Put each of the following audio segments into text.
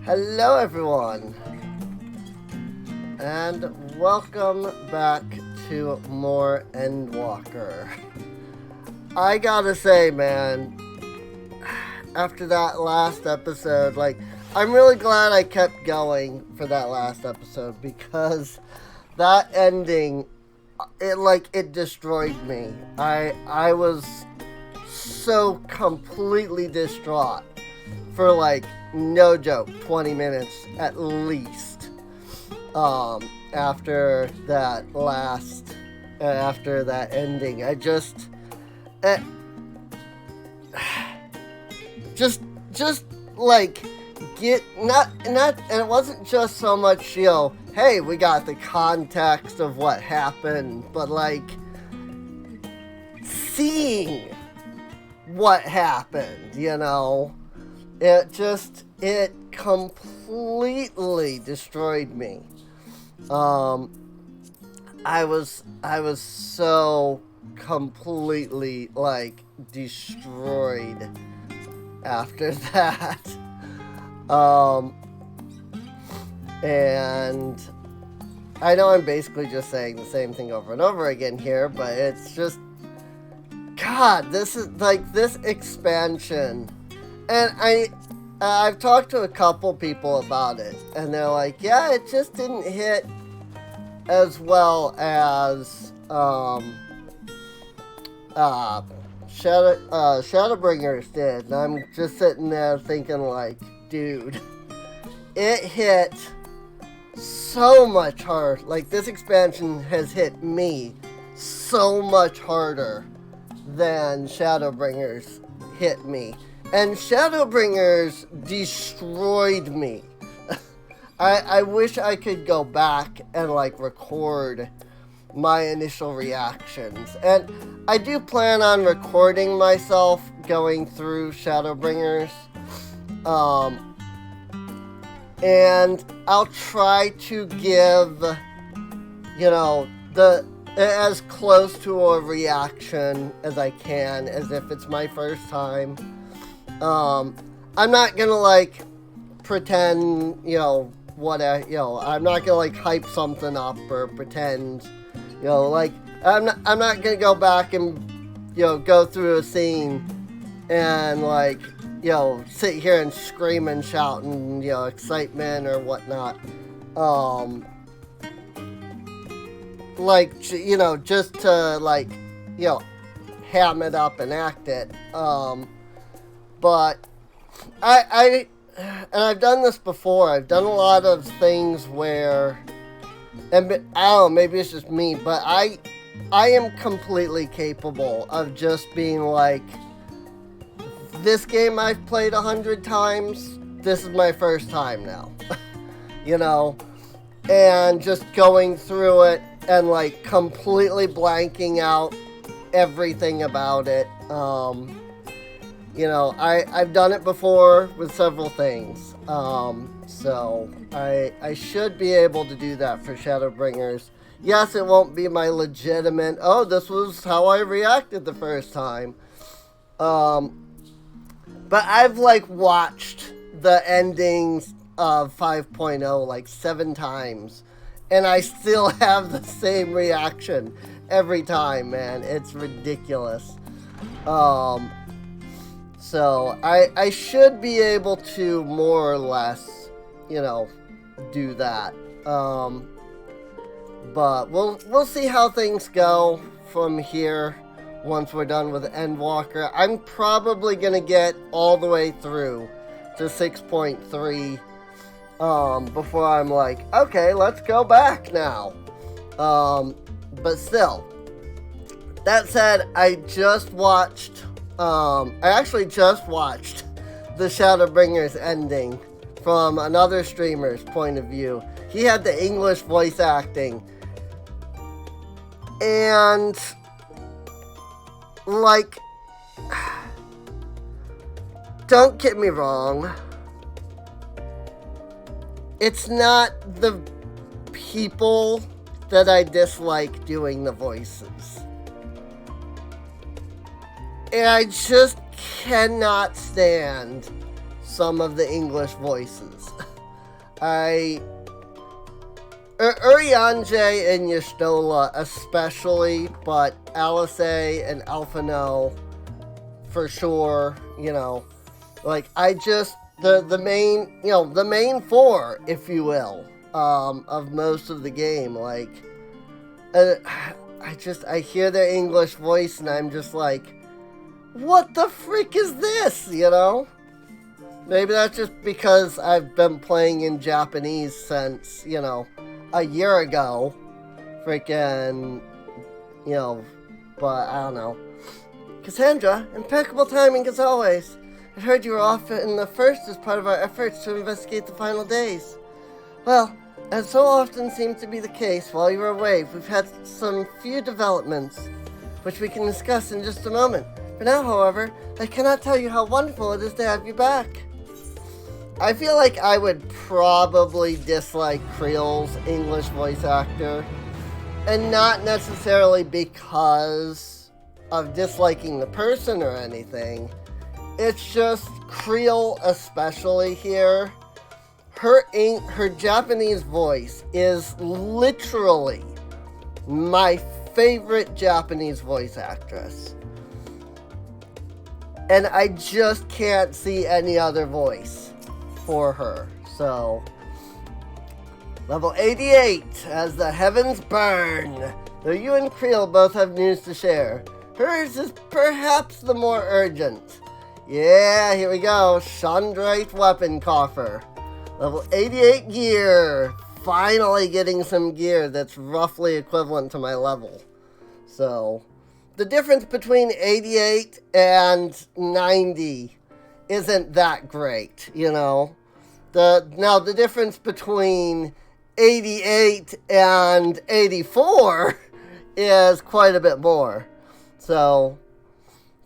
Hello everyone, and welcome back to more Endwalker. I gotta say, man, after that last episode, I'm really glad I kept going for that last episode, because that ending, it destroyed me. I was so completely distraught for no joke 20 minutes at least after that ending. I just get not and it wasn't just so much, hey, we got the context of what happened, but seeing what happened, it completely destroyed me. I was so completely destroyed after that. And I know I'm basically just saying the same thing over and over again here, but it's just, God, this is this expansion. And I've talked to a couple people about it, and they're like, yeah, it just didn't hit as well as Shadowbringers did. And I'm just sitting there thinking dude, it hit so much hard. This expansion has hit me so much harder than Shadowbringers hit me. And Shadowbringers destroyed me. I wish I could go back and record my initial reactions. And I do plan on recording myself going through Shadowbringers. And I'll try to give, as close to a reaction as I can, as if it's my first time. I'm not gonna pretend, I'm not gonna hype something up or pretend, I'm not gonna go back and, go through a scene and sit here and scream and shout and, excitement or whatnot. Just to ham it up and act it. But and I've done this before. I've done a lot of things where, and I don't know, maybe it's just me, but I am completely capable of just being this game I've played 100 times. This is my first time now, and just going through it and completely blanking out everything about it. I've done it before with several things, so I should be able to do that for Shadowbringers. Yes, it won't be my legitimate, oh, this was how I reacted the first time, but I've watched the endings of 5.0 7 times, and I still have the same reaction every time, man. It's ridiculous. So I should be able to more or less, do that. But we'll see how things go from here once we're done with Endwalker. I'm probably gonna get all the way through to 6.3 before I'm okay, let's go back now. But still, that said, I actually just watched the Shadowbringers ending from another streamer's point of view. He had the English voice acting. And, don't get me wrong. It's not the people that I dislike doing the voices. And I just cannot stand some of the English voices. Urianger and Y'shtola especially, but Alice and Alphinaud for sure, you know. Like, the main four, if you will, of most of the game, like, I hear their English voice and I'm just like, what the freak is this, you know? Maybe that's just because I've been playing in Japanese since, you know, a year ago. Freaking, you know, but I don't know. Kassandra, impeccable timing as always. I heard you were off in the first as part of our efforts to investigate the final days. Well, as so often seems to be the case while you were away, we've had some few developments, which we can discuss in just a moment. For now, however, I cannot tell you how wonderful it is to have you back. I feel like I would probably dislike Creel's English voice actor, and not necessarily because of disliking the person or anything. It's just Creel, especially here. Her Japanese voice is literally my favorite Japanese voice actress. And I just can't see any other voice for her. So, level 88, as the heavens burn. Though you and Creel both have news to share, hers is perhaps the more urgent. Yeah, here we go. Chandrite weapon coffer. Level 88 gear. Finally getting some gear that's roughly equivalent to my level. So, the difference between 88 and 90 isn't that great, you know. Now, the difference between 88 and 84 is quite a bit more. So,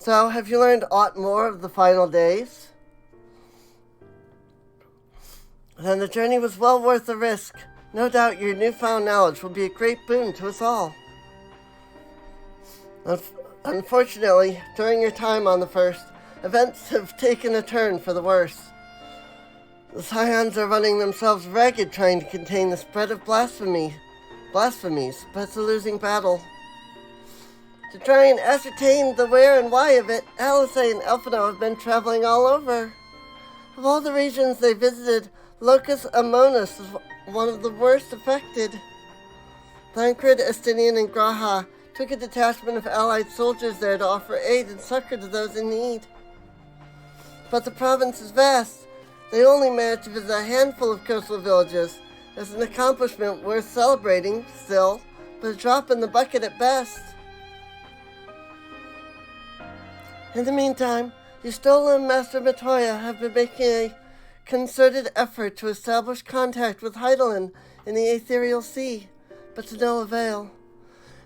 have you learned aught more of the final days? Then the journey was well worth the risk. No doubt your newfound knowledge will be a great boon to us all. Unfortunately, during your time on the First, events have taken a turn for the worse. The Scions are running themselves ragged trying to contain the spread of blasphemies, but it's a losing battle. To try and ascertain the where and why of it, Alice and Alphinaud have been traveling all over. Of all the regions they visited, Locus Amonis is one of the worst affected. Thancred, Estinian, and Graha took a detachment of allied soldiers there to offer aid and succor to those in need. But the province is vast. They only managed to visit a handful of coastal villages. It's an accomplishment worth celebrating, still, but a drop in the bucket at best. In the meantime, Y'shtola and Master Matoya have been making a concerted effort to establish contact with Heidelin in the Ethereal Sea, but to no avail.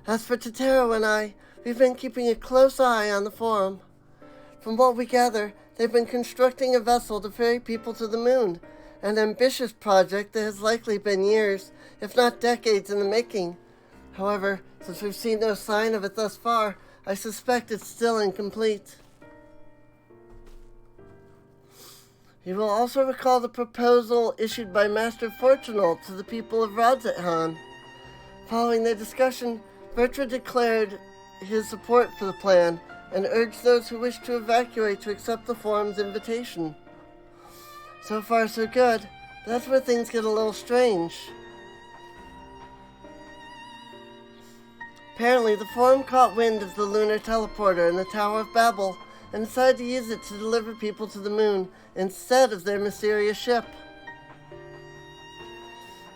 As for Totero and I, we've been keeping a close eye on the Forum. From what we gather, they've been constructing a vessel to ferry people to the moon, an ambitious project that has likely been years, if not decades, in the making. However, since we've seen no sign of it thus far, I suspect it's still incomplete. You will also recall the proposal issued by Master Fortunal to the people of Radzethan. Following their discussion, Bertra declared his support for the plan and urged those who wish to evacuate to accept the Forum's invitation. So far, so good. But that's where things get a little strange. Apparently, the Forum caught wind of the lunar teleporter in the Tower of Babel and decided to use it to deliver people to the moon instead of their mysterious ship.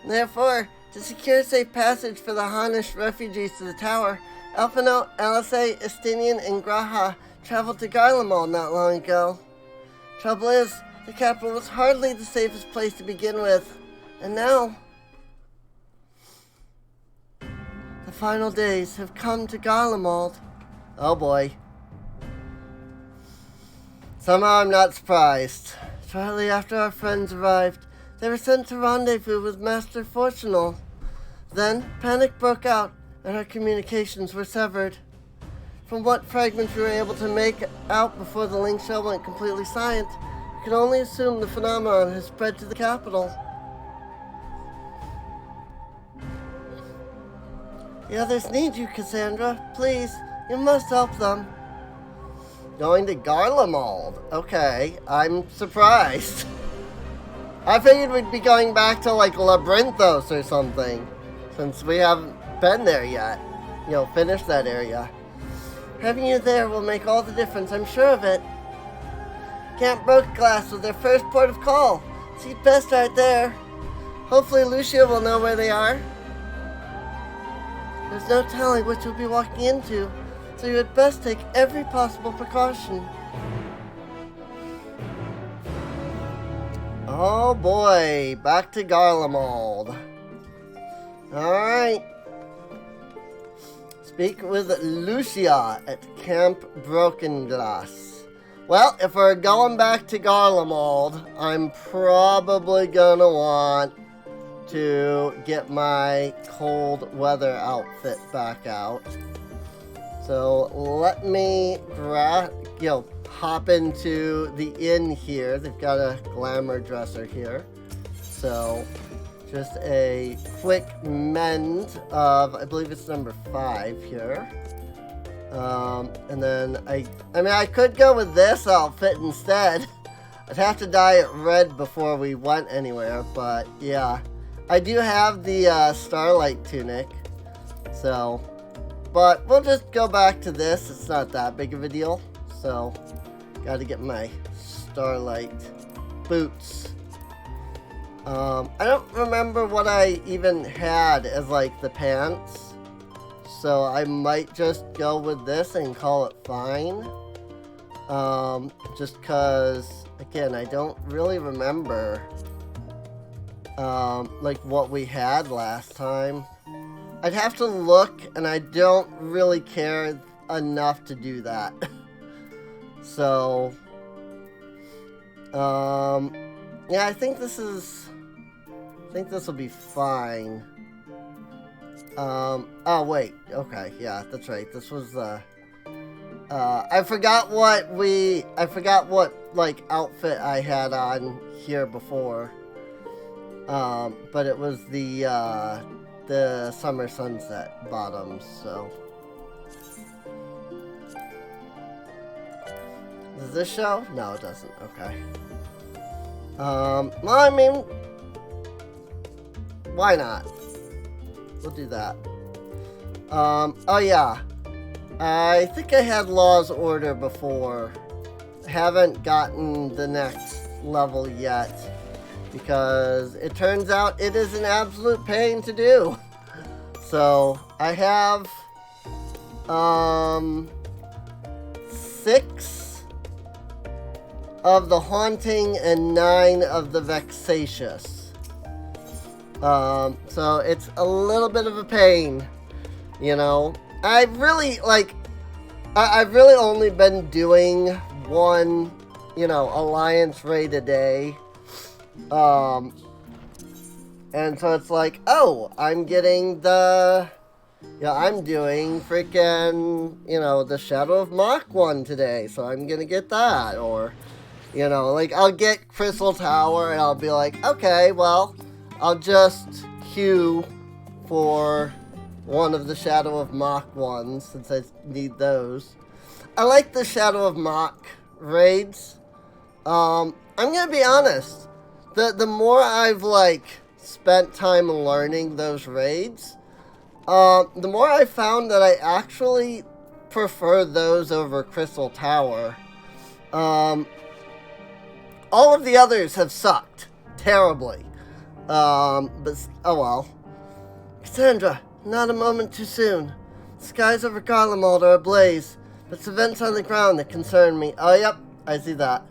Therefore, to secure safe passage for the Hanish refugees to the tower, Alphinaud, Alice, Estinian, and Graha traveled to Garlemald not long ago. Trouble is, the capital was hardly the safest place to begin with, and now the final days have come to Garlemald. Oh boy. Somehow I'm not surprised. Shortly after our friends arrived, they were sent to rendezvous with Master Fortunal. Then, panic broke out, and our communications were severed. From what fragments we were able to make out before the link shell went completely silent, we can only assume the phenomenon has spread to the capital. The others need you, Kassandra. Please, you must help them. Going to Garlemald. Okay, I'm surprised. I figured we'd be going back to, like, Labyrinthos or something, since we haven't been there yet. You know, finished that area. Having you there will make all the difference, I'm sure of it. Camp Broke-Glass was their first port of call. So you'd best start there. Hopefully Lucia will know where they are. There's no telling what you'll be walking into, so you had best take every possible precaution. Oh boy, back to Garlemald. Alright. Speak with Lucia at Camp Broken-Glass. Well, if we're going back to Garlemald, I'm probably gonna want to get my cold weather outfit back out. So let me hop into the inn here. They've got a glamour dresser here. So just a quick mend of, I believe it's number 5 here. And then I could go with this outfit instead. I'd have to dye it red before we went anywhere, but yeah. I do have the Starlight tunic, so, but we'll just go back to this. It's not that big of a deal, so gotta get my Starlight boots. I don't remember what I even had as, like, the pants, so I might just go with this and call it fine. Just cause, again, I don't really remember like what we had last time. I'd have to look, and I don't really care enough to do that. So, yeah, I think this will be fine. Oh wait, okay, yeah, that's right. This was I forgot what like outfit I had on here before. But it was the summer sunset bottoms, so. Does this show? No, it doesn't. Okay. Well, I mean, why not? We'll do that. Oh yeah. I think I had Law's Order before. Haven't gotten the next level yet, because it turns out it is an absolute pain to do. So I have 6 of the Haunting and 9 of the Vexatious. So it's a little bit of a pain, you know. I've really only been doing one, you know, Alliance raid a day. And so it's like, oh, I'm getting I'm doing freaking, you know, the Shadow of Mach one today, so I'm gonna get that. Or, you know, like, I'll get Crystal Tower, and I'll be like, okay, well, I'll just queue for one of the Shadow of Mach ones, since I need those. I like the Shadow of Mach raids. I'm gonna be honest. The more I've, like, spent time learning those raids, the more I found that I actually prefer those over Crystal Tower. All of the others have sucked terribly. But, oh well. Kassandra, not a moment too soon. The skies over Garlemald are ablaze, but it's events on the ground that concern me. Oh, yep, I see that.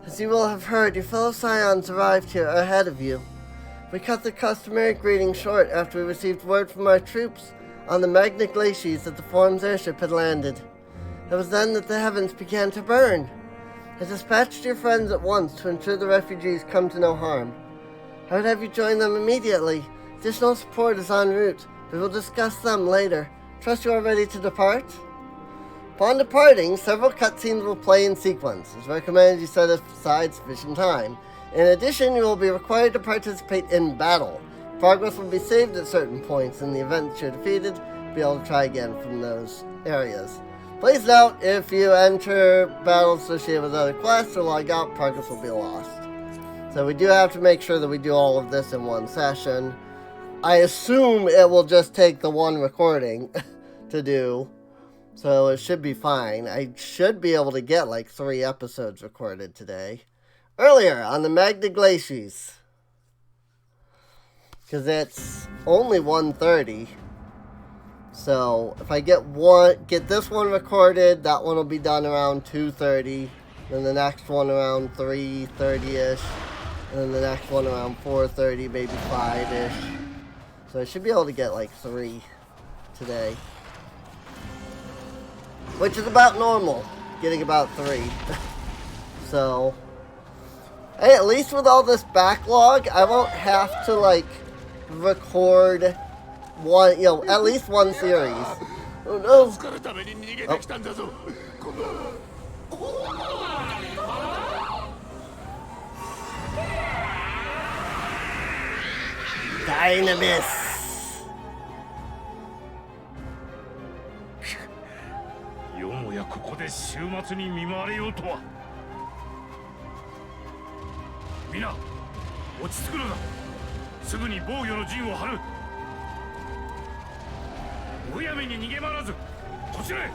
As you will have heard, your fellow Scions arrived here ahead of you. We cut the customary greeting short after we received word from our troops on the Magna Glacies that the Form's airship had landed. It was then that the heavens began to burn. I dispatched your friends at once to ensure the refugees come to no harm. I would have you join them immediately. Additional support is en route. We will discuss them later. Trust you are ready to depart? Upon departing, several cutscenes will play in sequence. It's recommended you set aside sufficient time. In addition, you will be required to participate in battle. Progress will be saved at certain points. In the event that you're defeated, be able to try again from those areas. Please note, if you enter battles associated with other quests or log out, progress will be lost. So we do have to make sure that we do all of this in one session. I assume it will just take the one recording to do, so it should be fine. I should be able to get like 3 episodes recorded today. Earlier on the Magna Glacies, because it's only 1:30. So if I get this one recorded, that one will be done around 2:30. Then the next one around 3:30ish, and then the next one around 4:30, maybe 5ish. So I should be able to get like 3 today, which is about normal, getting about 3. So hey, at least with all this backlog, I won't have to like record one, at least one series. Oh no! Dynamis! よもやここで週末に見舞われようとは。皆、落ち着くのだ。すぐに防御の陣を張る。むやみに逃げ回らず、こちらへ。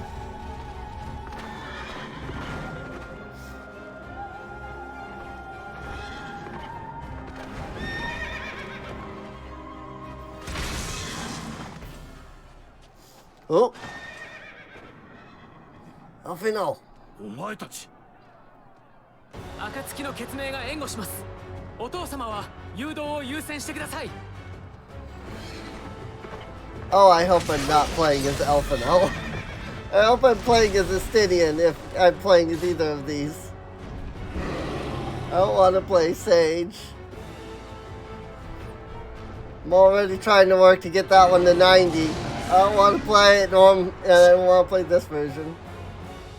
お、アフェナオ。お前たち。暁の血命が援護します。お父様は誘導を優先してください。Oh, I hope I'm not playing as Elfino. I hope I'm playing as Estinian if I'm playing as either of these. I don't want to play Sage. I'm already trying to work to get that one to 90. I don't want to play it, and I don't want to play this version.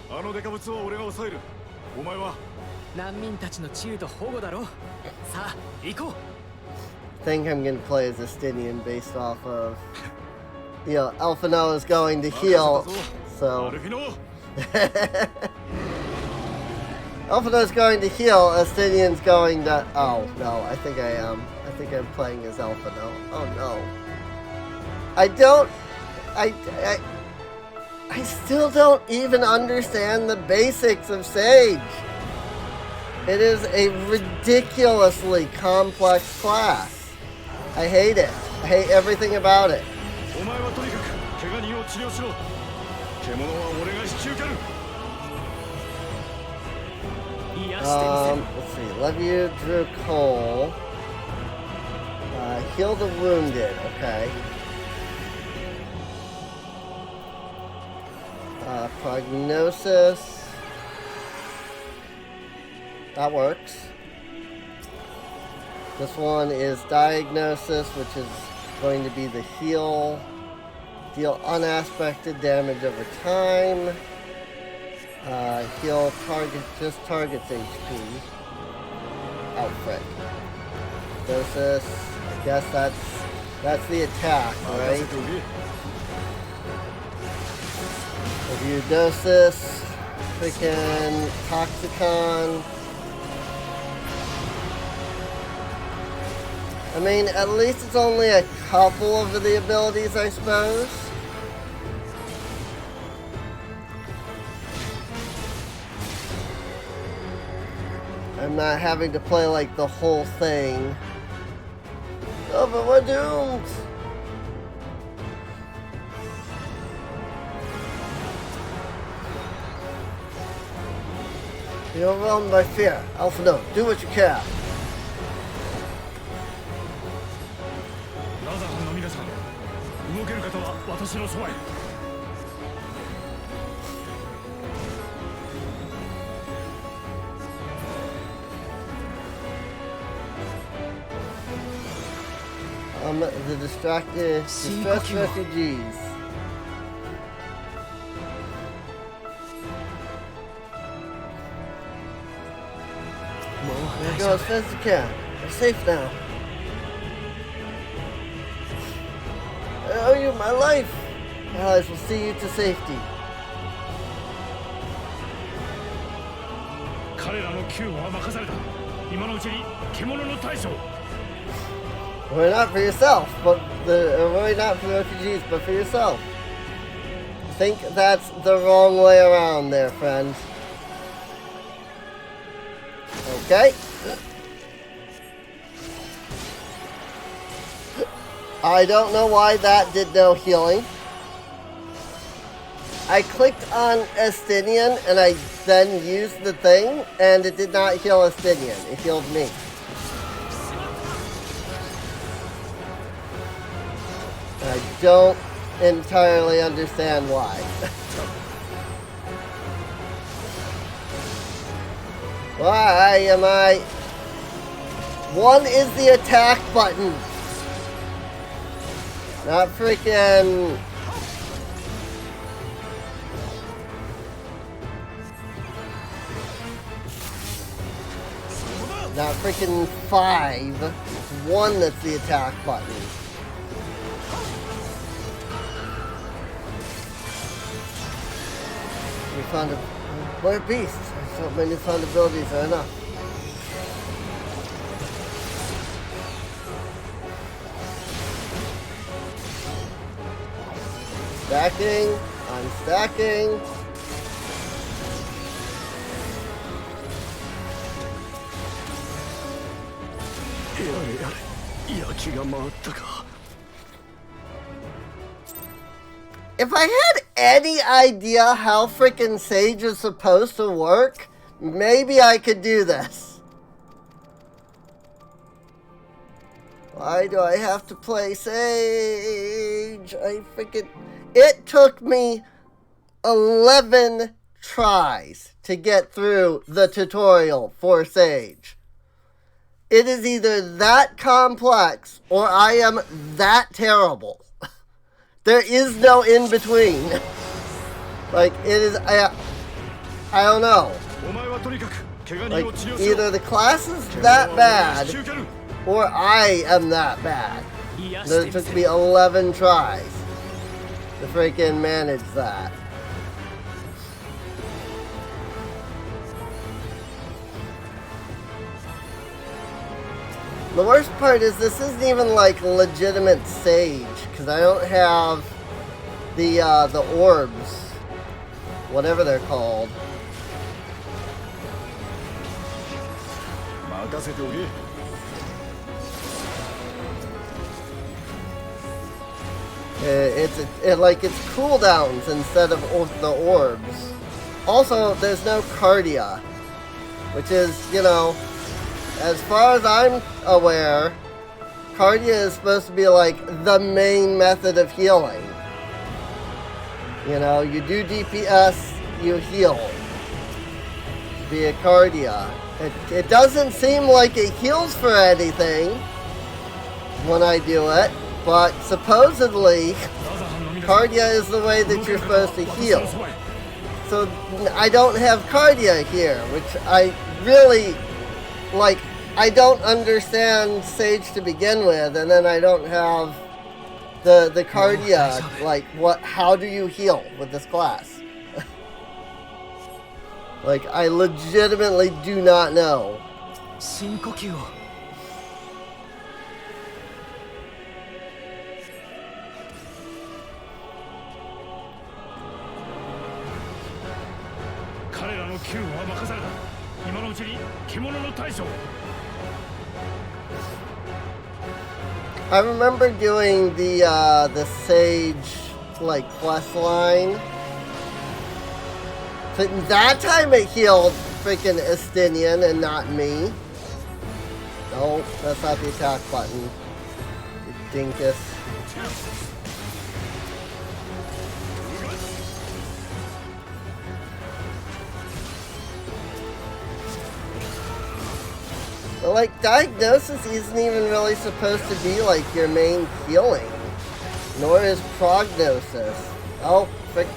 あのデカブツを俺が抑える。お前は難民たちの治癒と保護だろう。さあ、行こう。I think I'm going to play as Estinian based off of, Elfino is going to heal, so... Elfino is going to heal, Estinian's going to... Oh, no, I think I am. I think I'm playing as Elfino. Oh, no. I still don't even understand the basics of Sage. It is a ridiculously complex class. I hate it. I hate everything about it. Let's see. Levy Drew Cole. Heal the wounded. Okay. Prognosis. That works. This one is Diagnosis, which is going to be the heal. Deal unaspected damage over time. Heal just targets HP. Oh, frick. Dosis. I guess that's the attack, right? Review Dosis. Freaking Toxicon. I mean, at least it's only a couple of the abilities, I suppose. I'm not having to play like the whole thing. Oh, but we're doomed! You're overwhelmed by fear. Elfino, do what you can. The distressed refugees. Go as fast as you can. We're safe now. owe you my life. Allies will see you to safety. 彼らの救護は任された。今のうちに獣の大将。 Worry not for yourself, but worry not for the refugees, but for yourself. I think that's the wrong way around there, friends. Okay. I don't know why that did no healing. I clicked on Estinian and I then used the thing, and it did not heal Estinian. It healed me. I don't entirely understand why. Why am I... One is the attack button. Not freaking... Not freaking 5. It's 1 that's the attack button. We found a... What a beast. I thought my newfound abilities are enough. Stacking. I'm stacking. If I had any idea how frickin' Sage is supposed to work, maybe I could do this. Why do I have to play Sage? It took me 11 tries to get through the tutorial for Sage. It is either that complex or I am that terrible. There is no in between. Like, it is, I don't know. Like, either the class is that bad or I am that bad. It took me 11 tries to freaking manage that. The worst part is this isn't even like legitimate Sage, because I don't have the orbs, whatever they're called. It's cooldowns instead of the orbs. Also, there's no Cardia, which is, you know, as far as I'm aware, Cardia is supposed to be like the main method of healing. You know, you do DPS, you heal via Cardia. It doesn't seem like it heals for anything when I do it, but supposedly Cardia is the way that you're supposed to heal. So I don't have Cardia here, which I really... Like, I don't understand Sage to begin with, and then I don't have the Cardia. Like, how do you heal with this class? Like, I legitimately do not know. I remember doing the Sage like quest line. But that time it healed freaking Estinian and not me. No, that's not the attack button. You dinkus. But like, Diagnosis isn't even really supposed to be like your main healing. Nor is Prognosis. Oh, frick.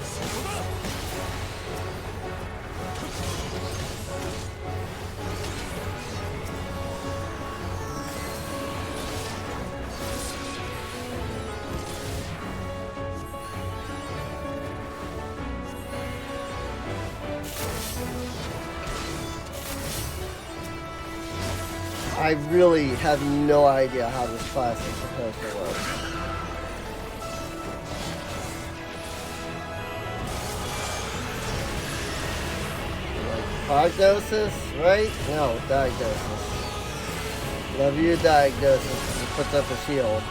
I really have no idea how this class is supposed to work. Like prognosis, right? No, diagnosis. Love you, diagnosis. He puts up a shield.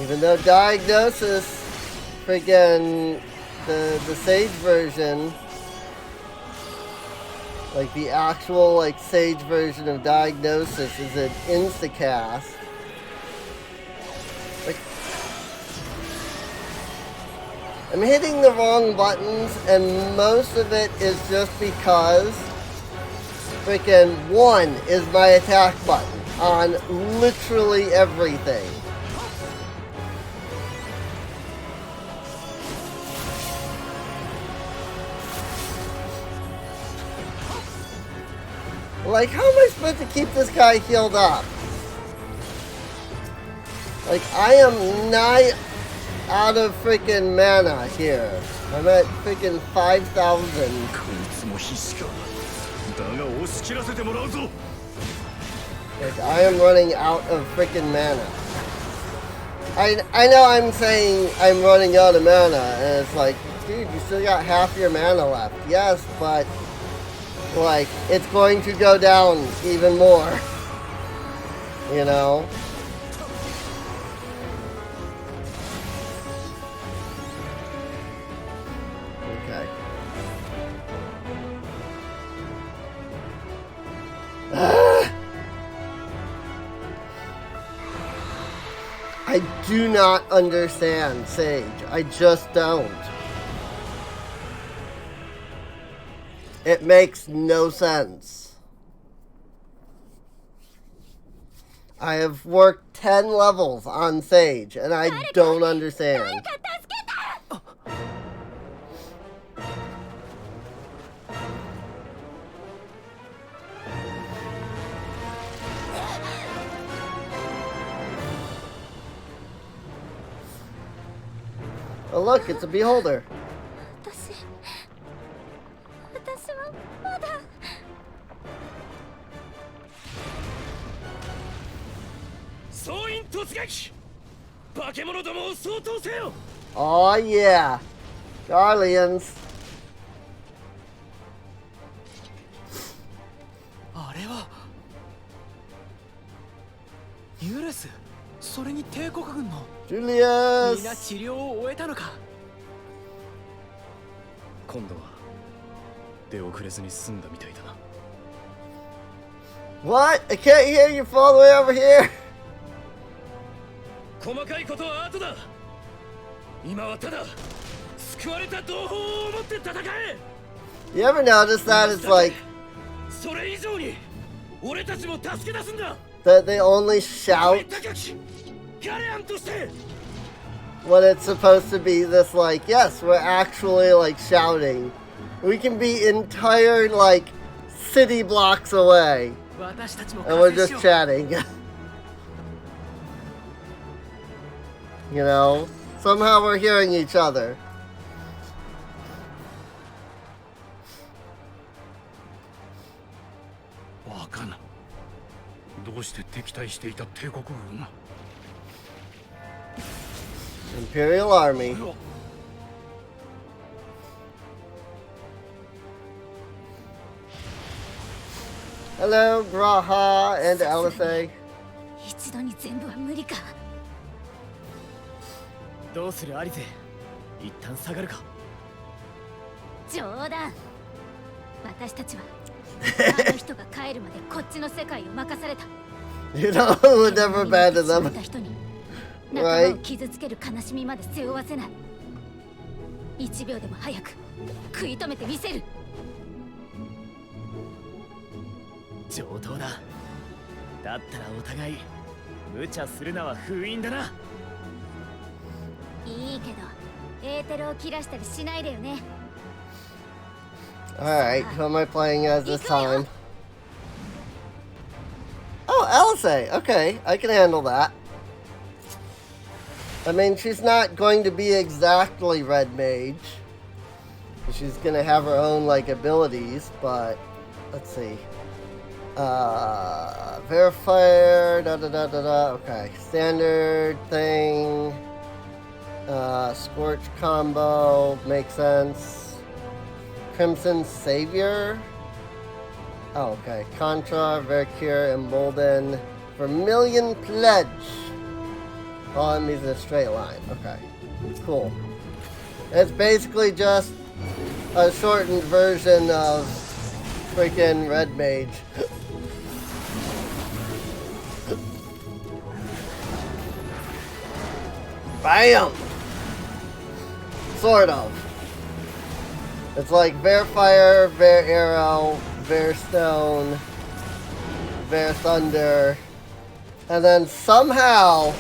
Even though diagnosis, freaking the Sage version, like the actual like Sage version of diagnosis is an instacast. Like, I'm hitting the wrong buttons, and most of it is just because freaking 1 is my attack button on literally everything. Like, how am I supposed to keep this guy healed up? Like, I am nigh out of freaking mana here. I'm at freaking 5,000. Like, I am running out of freaking mana. I know I'm saying I'm running out of mana, and it's like, dude, you still got half your mana left. Yes, but like, it's going to go down even more, you know? Okay. I do not understand Sage. I just don't. It makes no sense. I have worked 10 levels on Sage, and I don't understand. Oh look, it's a beholder. Oh yeah, Garleans. Julius. What? I can't hear you from all the way over here. You ever notice that it's like that they only shout when it's supposed to be this like, yes, we're actually like shouting. We can be entire like city blocks away and we're just chatting. You know, somehow we're hearing each other. Imperial Army. Hello, Graha and LSA. 一度に全部は無理か。どうするアリゼ？一旦下がるか。冗談。私たちはあの人が帰るまでこっちの世界を任された。You know who would never abandon them. 仲間を傷つける悲しみまで背負わせない。1秒でも早く食い止めてみせる。上等だ。だったらお互い無茶するのは封印だな。いいけどエーテルを切らしたりしないでよね。 Alright, who am I playing as this time? Alice. Okay, I can handle that. I mean, she's not going to be exactly Red Mage. She's going to have her own, like, abilities, but let's see. Verifier, okay. Standard thing. Scorch combo, makes sense. Crimson Savior. Oh, okay. Contra, Vercure, Embolden. Vermilion Pledge. All enemies in a straight line. Okay. Cool. It's basically just a shortened version of freaking Red Mage. Bam! Sort of. It's like Verfire, Ver Arrow, Ver Stone, Ver Thunder, and then somehow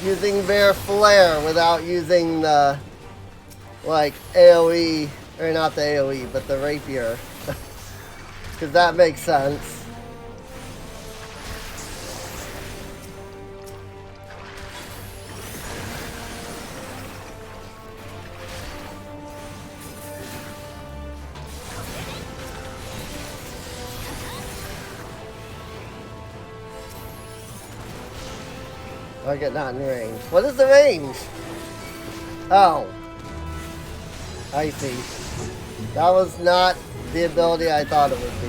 using Ver Flare without using the, like, AoE, or not the AoE, but the Rapier. Because that makes sense. Target not in range. What is the range? Oh. I see. That was not the ability I thought it would be.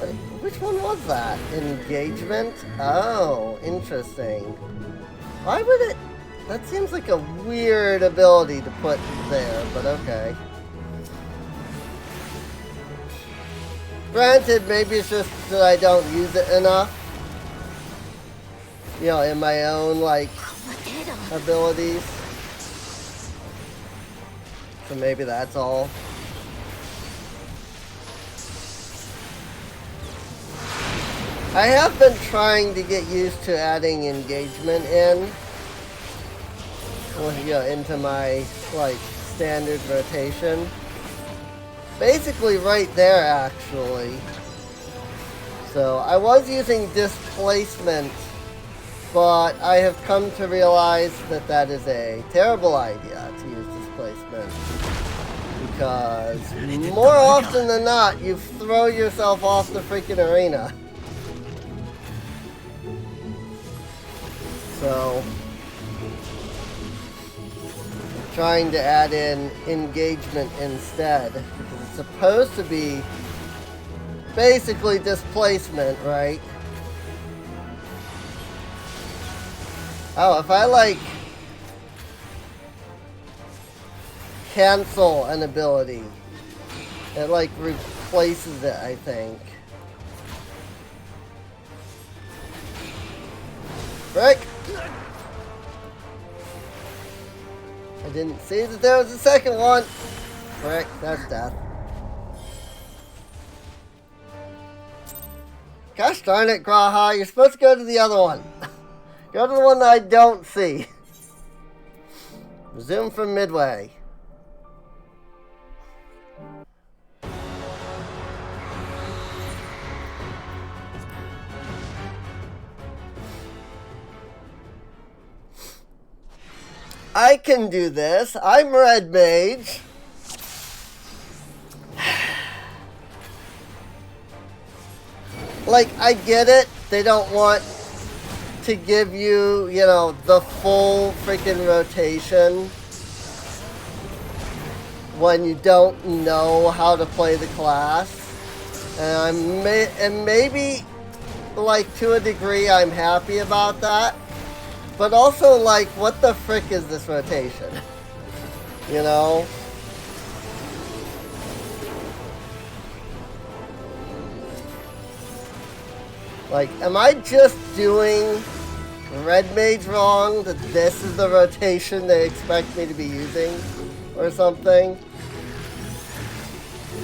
Wait, which one was that? Engagement? Oh, interesting. Why would it... That seems like a weird ability to put there, but okay. Granted, maybe it's just that I don't use it enough. You know, in my own, like, abilities. So maybe that's all. I have been trying to get used to adding engagement in. You know, into my, like, standard rotation. Basically right there, actually. So, I was using displacement, but I have come to realize that that is a terrible idea to use displacement. Because more often than not, you throw yourself off the freaking arena. So, I'm trying to add in engagement instead. Because it's supposed to be basically displacement, right? Oh, if I, like, cancel an ability, it, like, replaces it, I think. Frick! I didn't see that there was a second one! Frick, that's death. Gosh darn it, Graha, you're supposed to go to the other one. Go to the one that I don't see. Resume from midway. I can do this. I'm Red Mage. Like, I get it. They don't want to give you, you know, the full freaking rotation when you don't know how to play the class. And maybe, like, to a degree, I'm happy about that. But also, like, what the frick is this rotation? You know? Like, am I just doing Red Mage wrong? That this is the rotation they expect me to be using? Or something?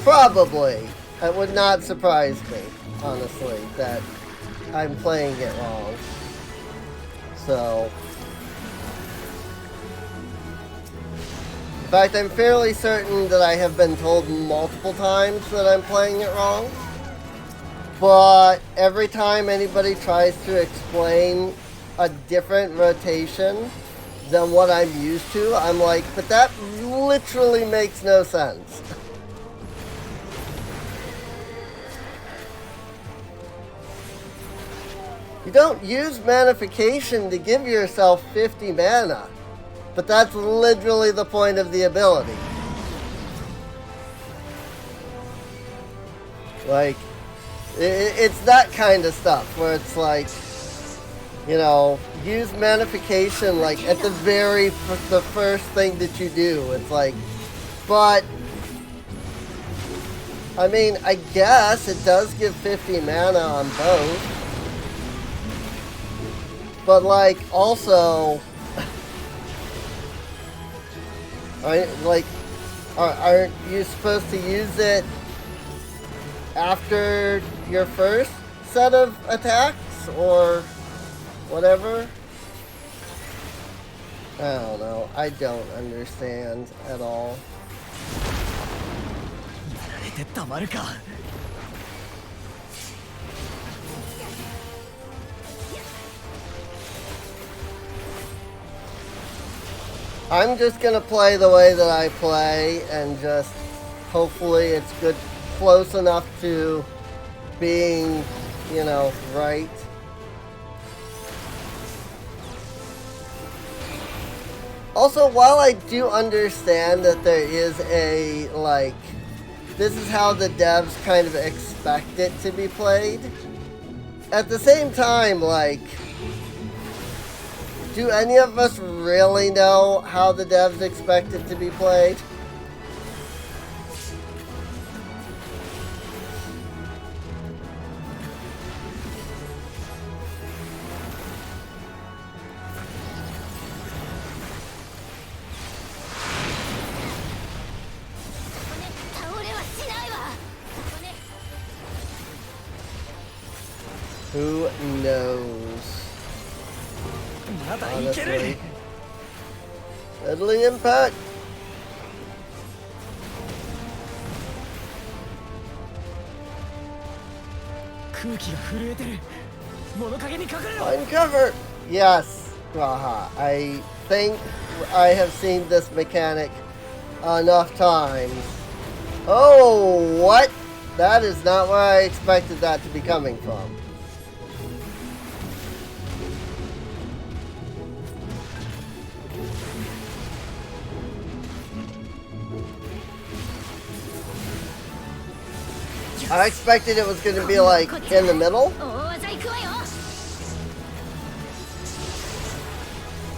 Probably. It would not surprise me, honestly, that I'm playing it wrong. So, in fact, I'm fairly certain that I have been told multiple times that I'm playing it wrong. but every time anybody tries to explain a different rotation than what I'm used to, I'm like, but that literally makes no sense. You don't use manification to give yourself 50 mana, but that's literally the point of the ability. Like, it's that kind of stuff where it's like, you know, use manification like at the the first thing that you do. It's like, but I mean, I guess it does give 50 mana on both. But like, also, aren't you supposed to use it after your first set of attacks or whatever? I don't know. I don't understand at all. I'm just gonna play the way that I play and just hopefully it's good, close enough to being, you know, right. Also, while I do understand that there is a, like, this is how the devs kind of expect it to be played, at the same time, like, do any of us really know how the devs expect it to be played? Who knows? Honestly. Deadly impact. Find cover. Yes, Raha. I think I have seen this mechanic enough times. Oh, what? That is not where I expected that to be coming from. I expected it was going to be like in the middle.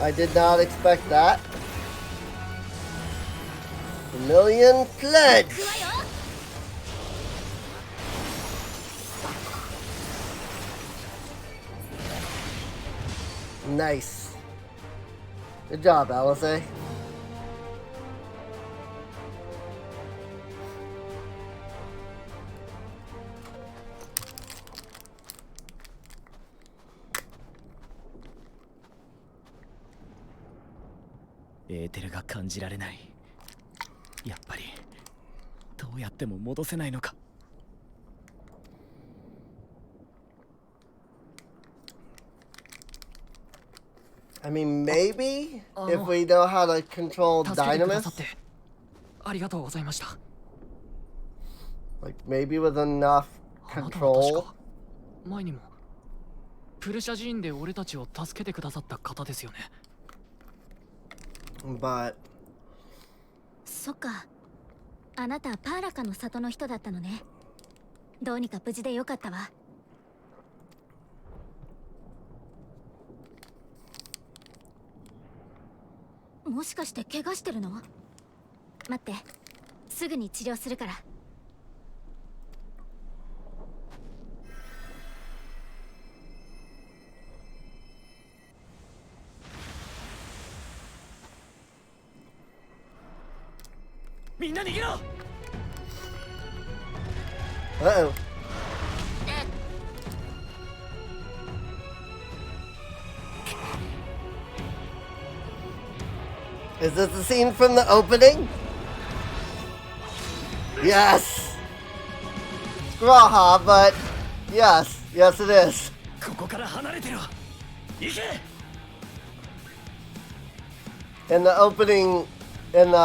I did not expect that. Million pledge. Nice. Good job, Alice. I mean, maybe if we know how to control Dynamis, like maybe with enough control. But そっか。あなたパーラカの里の人だったのね。どうにか無事でよかったわ。もしかして怪我してるの？待って、すぐに治療するから。みんな逃げろ。Uh-oh. Is this the scene from the opening? Yes! Graha, but Yes, yes it is. ここから離れてろ。行け。 In the opening, in the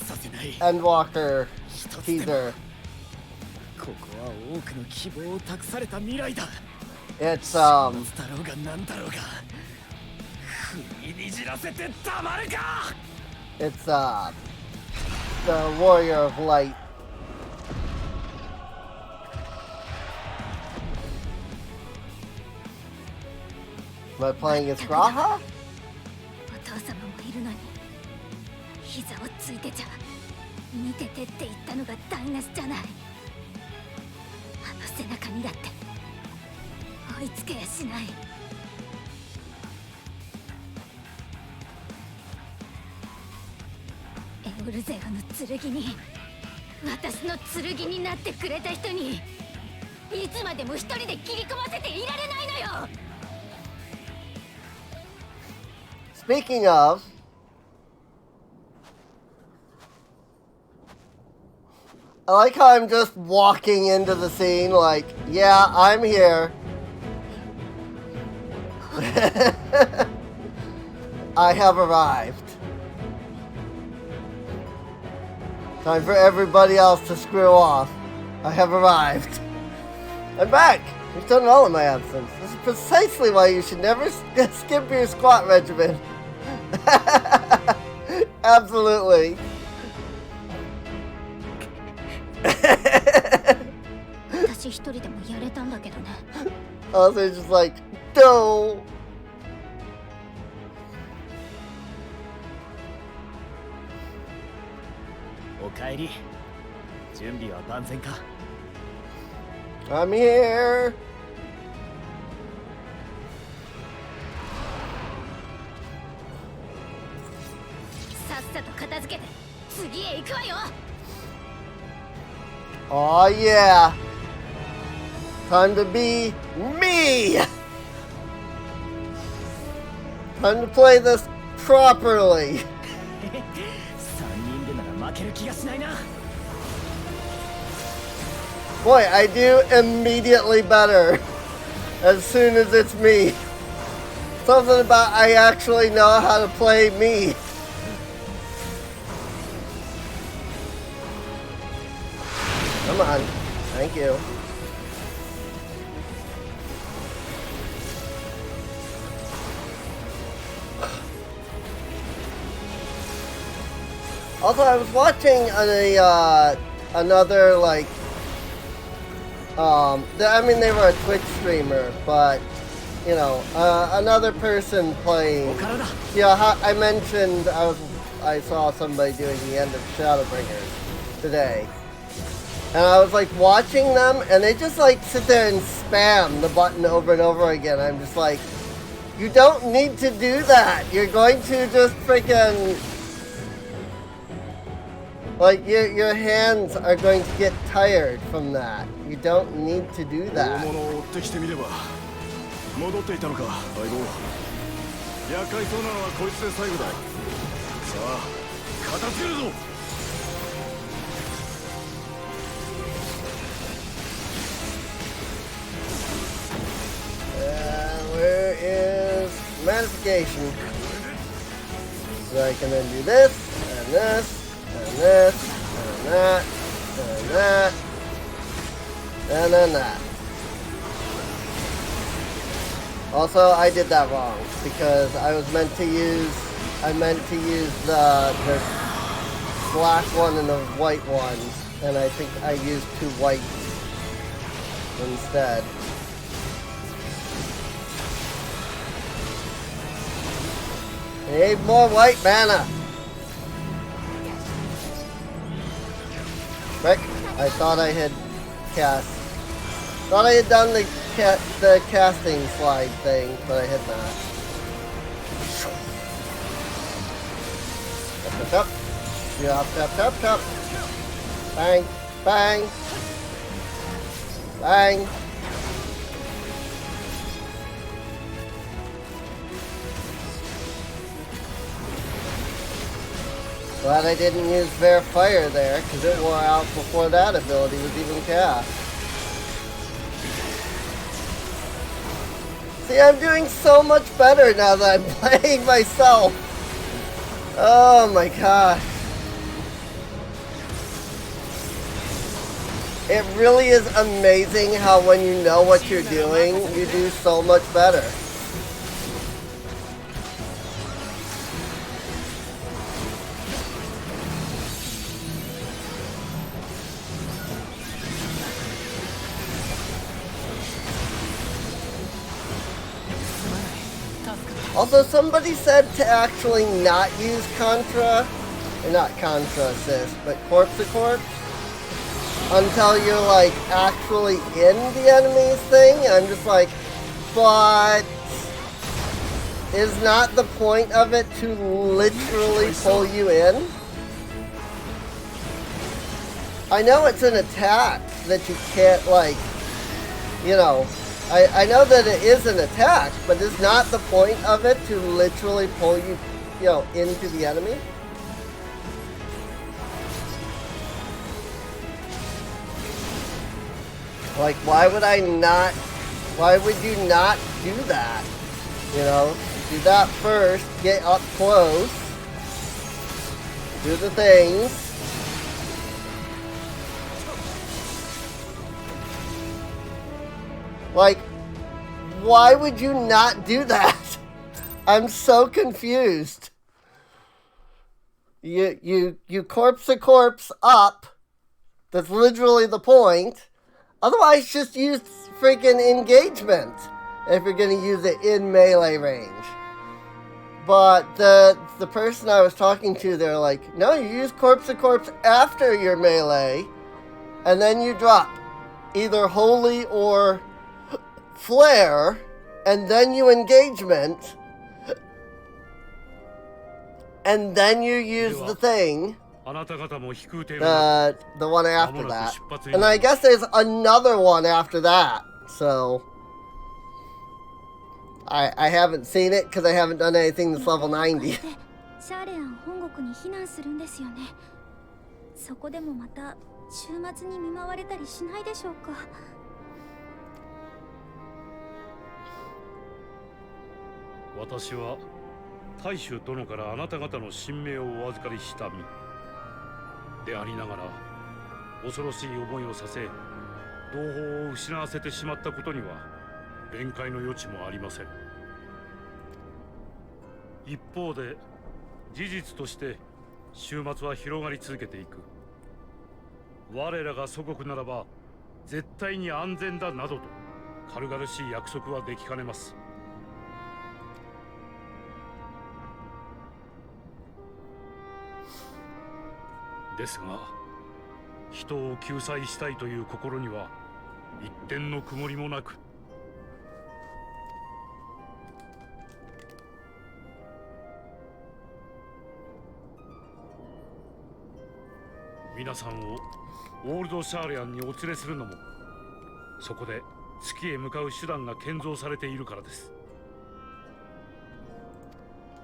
させない。 Endwalker teaser, ここは多くの希望を託された未来だ。 it's だろうがなんだろうが踏みにじらせてたまるか。 it's the Warrior of Light. Am I playing as Graha? お父様もいるのに膝をついてちゃ見ててって言ったのが台無しじゃない。あの背中にだって追いつけやしない。エオルゼオの剣に私の剣になってくれた人にいつまでも一人で切り込ませていられないのよ。 Speaking of, I like how I'm just walking into the scene like, yeah, I'm here. I have arrived. Time for everybody else to screw off. I have arrived. I'm back. You've done well in my absence. This is precisely why you should never skip your squat regimen. Absolutely. Also, it's just like, no. おかえり。準備は万全か。 I'm here. さっさと片付けて次へ行くわよ。 Oh yeah. Time to be me. Time to play this properly. 3人でなら負ける気がしないな。 Boy, I do immediately better as soon as it's me. Something about I actually know how to play me. Come on. Thank you. Also, I was watching another like I mean they were a Twitch streamer, but you know, another person playing. Yeah, I mentioned I saw somebody doing the end of Shadowbringers today. And I was like watching them, and they just like sit there and spam the button over and over again. I'm just like, you don't need to do that. You're going to just freaking, like, your hands are going to get tired from that. You don't need to do that. 戻っていたのか、相棒。厄介そうなのはこいつで最後だ。さあ、片付けるぞ。 Where is magnification? So I can then do this, and this, and this, and that, and that, and then that. Also, I did that wrong because I meant to use the black one and the white one, and I think I used two whites instead. I need more white mana. Frick, I thought I had thought I had done the casting slide thing, but I had not. Tap, tap, tap, tap, tap, tap. Bang, bang, bang. Glad I didn't use Fair Fire there, because it wore out before that ability was even cast. See, I'm doing so much better now that I'm playing myself. Oh my god. It really is amazing how when you know what you're doing, you do so much better. Also, somebody said to actually not use Contra, or not Contra Assist, but Corpse to Corpse, until you're like actually in the enemy's thing. I'm just like, but is not the point of it to literally pull you in? I know it's an attack that you can't, like, you know, I know that it is an attack, but is not the point of it to literally pull you, you know, into the enemy? Like, why would you not do that? You know, do that first, get up close, do the things. Like, why would you not do that? I'm so confused. You corpse a corpse up. That's literally the point. Otherwise, just use freaking engagement if you're gonna use it in melee range. But the person I was talking to, they're like, no, you use corpse to corpse after your melee, and then you drop either holy or flare, and then you engagement, and then you use the thing, the one after that. And I guess there's another one after that, so I haven't seen it because I haven't done anything that's level 90. シャーレアン本国に避難するんですよね。そこでもまた週末に見舞われたりしないでしょうか。私は大衆殿からあなた方の神命をお預かりした身でありながら、恐ろしい思いをさせ同胞を失わせてしまったことには弁解の余地もありません。一方で事実として終末は広がり続けていく。我らが祖国ならば絶対に安全だなどと軽々しい約束はできかねます。ですが、人を救済したいという心には一点の曇りもなく、皆さんをオールドシャーレアンにお連れするのも、そこで月へ向かう手段が建造されているからです。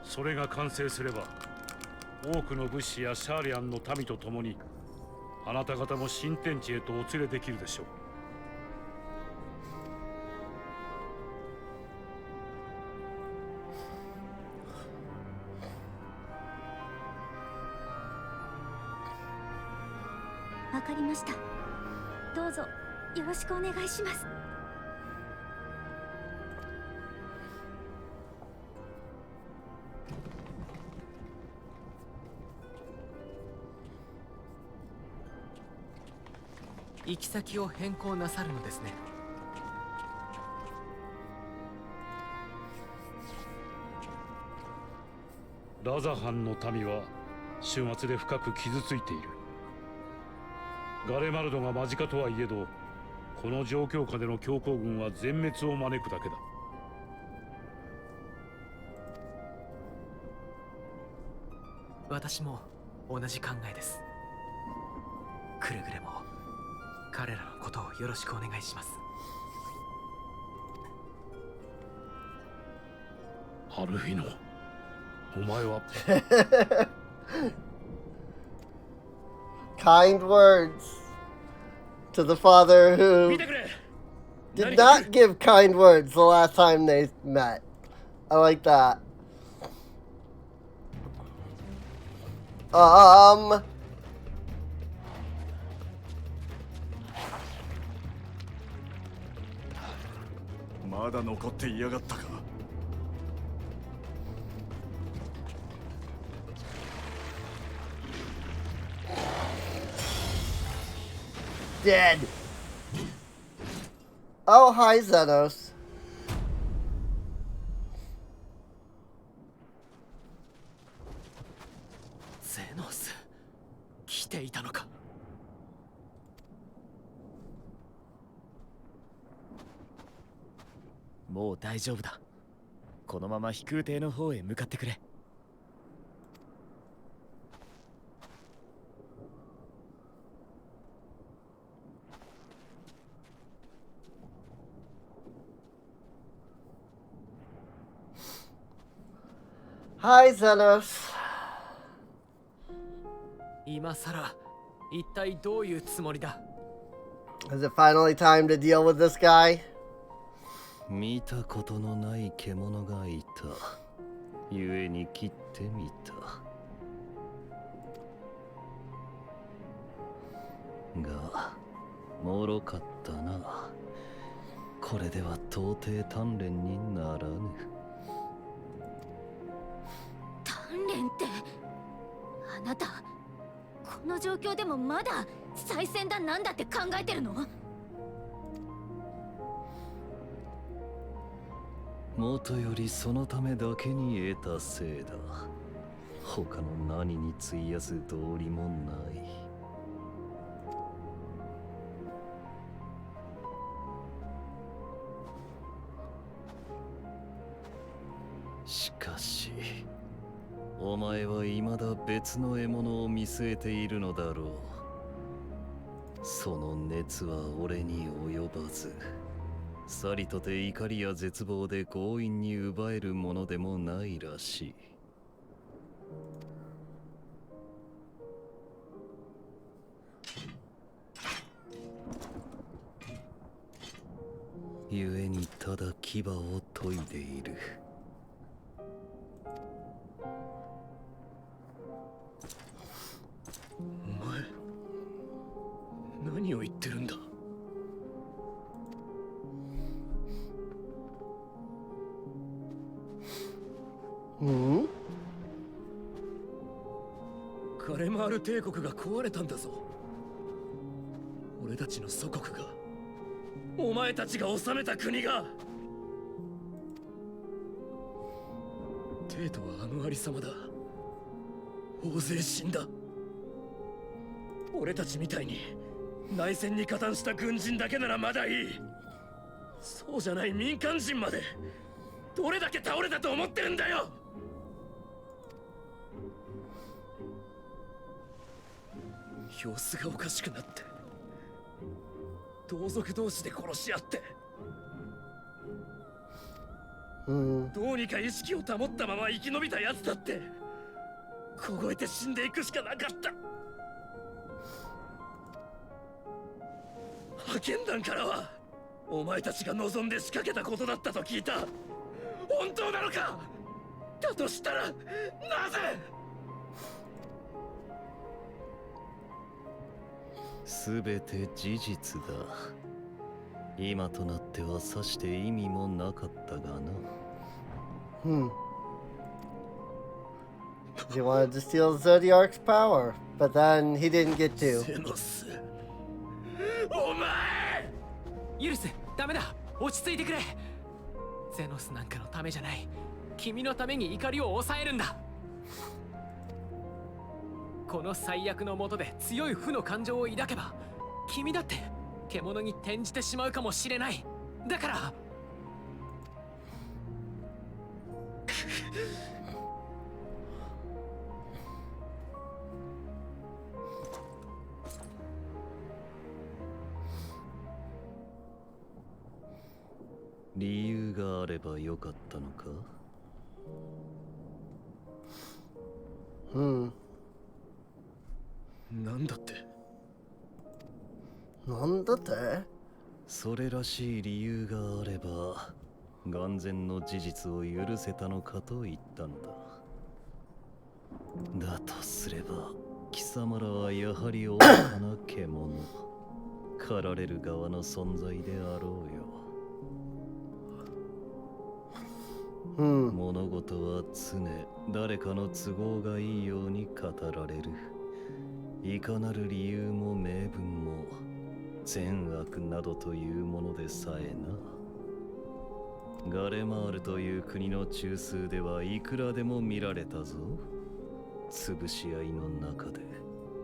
それが完成すれば、多くの物資やシャーレアンの民と共にあなた方も新天地へとお連れできるでしょう。わかりました。どうぞよろしくお願いします。行き先を変更なさるのですね。ラザハンの民は終末で深く傷ついている。ガレマルドが間近とはいえど、この状況下での強行軍は全滅を招くだけだ。私も同じ考えです。くれぐれも彼らのことをよろしくお願いします。アルフィノ、お前はkind words to the father who did not give kind words the last time they met. I like that.まだ残っていやがったか。Dead. Oh, hi, Xenos. ゼノス来ていたのか。もう大丈夫だ。このまま飛空艇の方へ向かってくれ。Hi, Xenos. 今さら一体どういうつもりだ。 Is it finally time to deal with this guy? 見たことのない獣がいた。故に切ってみた。が、脆かったな。これでは到底鍛錬にならぬ。鍛錬ってあなたこの状況でもまだ再戦だなんだって考えてるの？もとよりそのためだけに得たせいだ。他の何に費やす道理もない。しかし、お前は未だ別の獲物を見据えているのだろう。その熱は俺に及ばず、さりとて怒りや絶望で強引に奪えるものでもないらしい。故にただ牙を研いでいる。お前何を言ってるんだ。ガレマール帝国が壊れたんだぞ。俺たちの祖国が、お前たちが治めた国が。帝都はあのありさまだ。大勢死んだ。俺たちみたいに内戦に加担した軍人だけならまだいい。そうじゃない民間人までどれだけ倒れたと思ってるんだよ。様子がおかしくなって、同族同士で殺し合って、どうにか意識を保ったまま生き延びたやつだって凍えて死んでいくしかなかった。派遣団からはお前たちが望んで仕掛けたことだったと聞いた。本当なのか。だとしたらなぜ。すべて事実だ。今となってはさして意味もなかったがな。He wanted to steal Zodiark's power, but then he didn't get to. ゼノス、お前。ユルス、ダメだ。落ち着いてくれ。ゼノスなんかのためじゃない。君のために怒りを抑えるんだ。この最悪の下で強い負の感情を抱けば、君だって獣に転じてしまうかもしれない。だから理由があればよかったのか。なんだって。なんだって？それらしい理由があれば眼前の事実を許せたのかと言ったのだ。だとすれば貴様らはやはり愚かな獣、狩られる側の存在であろうよ。物事は常誰かの都合がいいように語られる。いかなる理由も名分も善悪などというものでさえな。ガレマールという国の中枢ではいくらでも見られたぞ。潰し合いの中で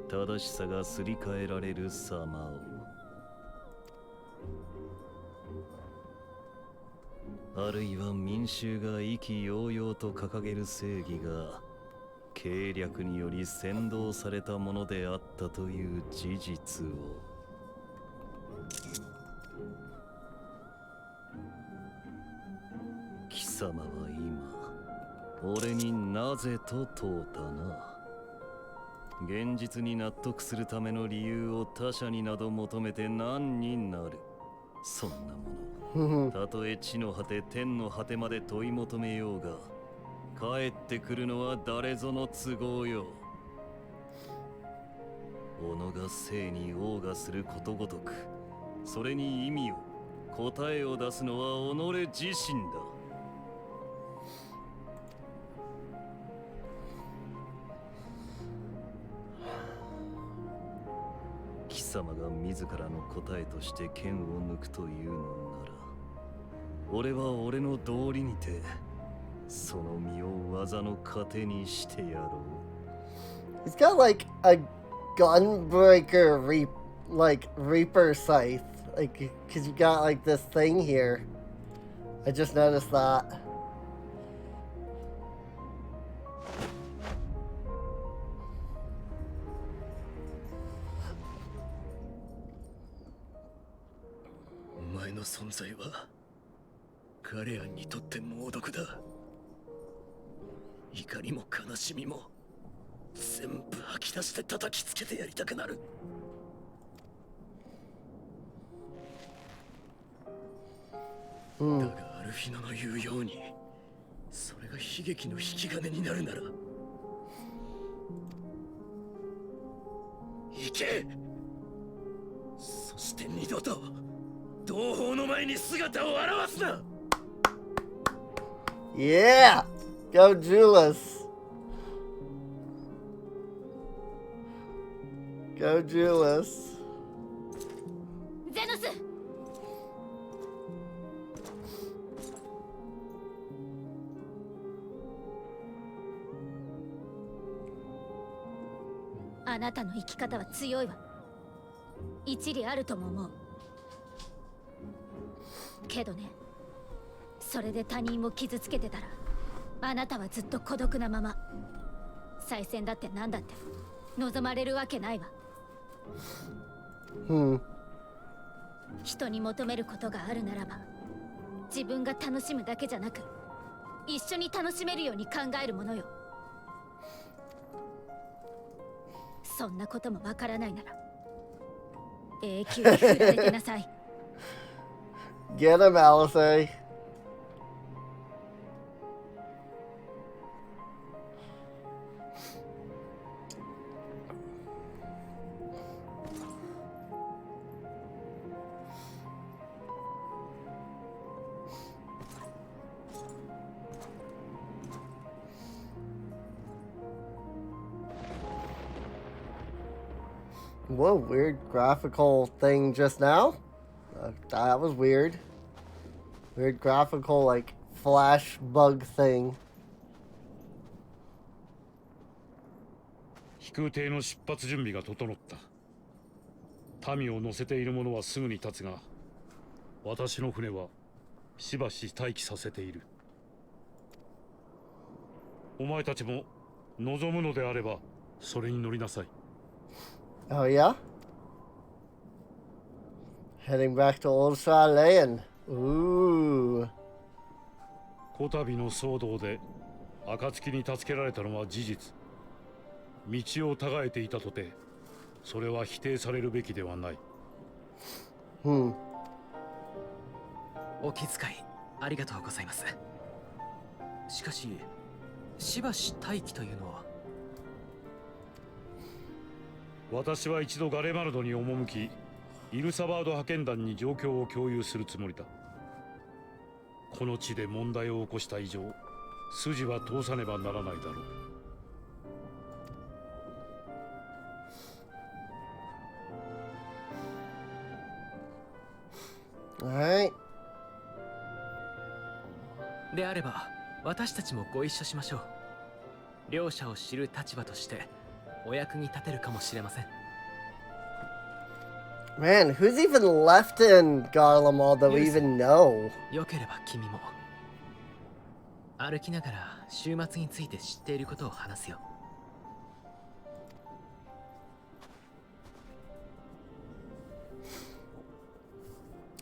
正しさがすり替えられる様を。あるいは民衆が意気揚々と掲げる正義が計略により扇動されたものであったという事実を。貴様は今俺になぜと問うたな。現実に納得するための理由を他者になど求めて何になる。そんなものたとえ地の果て天の果てまで問い求めようが帰ってくるのは誰ぞの都合よ。己が生に謳歌することごとくそれに意味を答えを出すのは己自身だ。貴様が自らの答えとして剣を抜くというのなら俺は俺の道理にてその身を技の糧にしてやろHe's got like a gunbreaker reaper scythe, like because you got like this thing here. I just noticed that. お前の存在はガレアンにとって猛毒だ。怒りも悲しみも全部吐き出して叩きつけてやりたくなる。だがアルフィノの言うようにそれが悲劇の引き金になるなら行け。そして二度と同胞の前に姿を現すな。 Yeah! Go Julius! Go Julius! ゼノス、あなたの生き方は強いわ。一理あるとも思うけどね、それで他人を傷つけてたらあなたはずっと孤独なまま。再選だって何だって望まれるわけないわ。人に求めることがあるならば自分が楽しむだけじゃなく一緒に楽しめるように考えるものよ。そんなこともわからないなら永久に振られてなさい。Get him, Alice. Whoa, weird graphical thing just now. That was weird. Weird graphical, like, flash bug thing. 飛空艇の出発準備が整った。民を乗せている者はすぐに立つが、私の船はしばし待機させている。お前たちも望むのであればそれに乗りなさい。Oh, yeah? Heading back to Old Charlene. Ooh. こたびの騒動で暁に助けられたのは事実。道を違えていたとて、それは否定されるべきではない。お気遣いありがとうございます。しかし、しばし待機というのは。私は一度ガレマルドに赴き、イルサバード派遣団に状況を共有するつもりだ。この地で問題を起こした以上、筋は通さねばならないだろう。はい。であれば、私たちもご一緒しましょう。両者を知る立場としてお役に立てるかもしれません。Man, who's even left in Garlemald that we even know? よければ君も。歩きながら週末について知っていることを話すよ。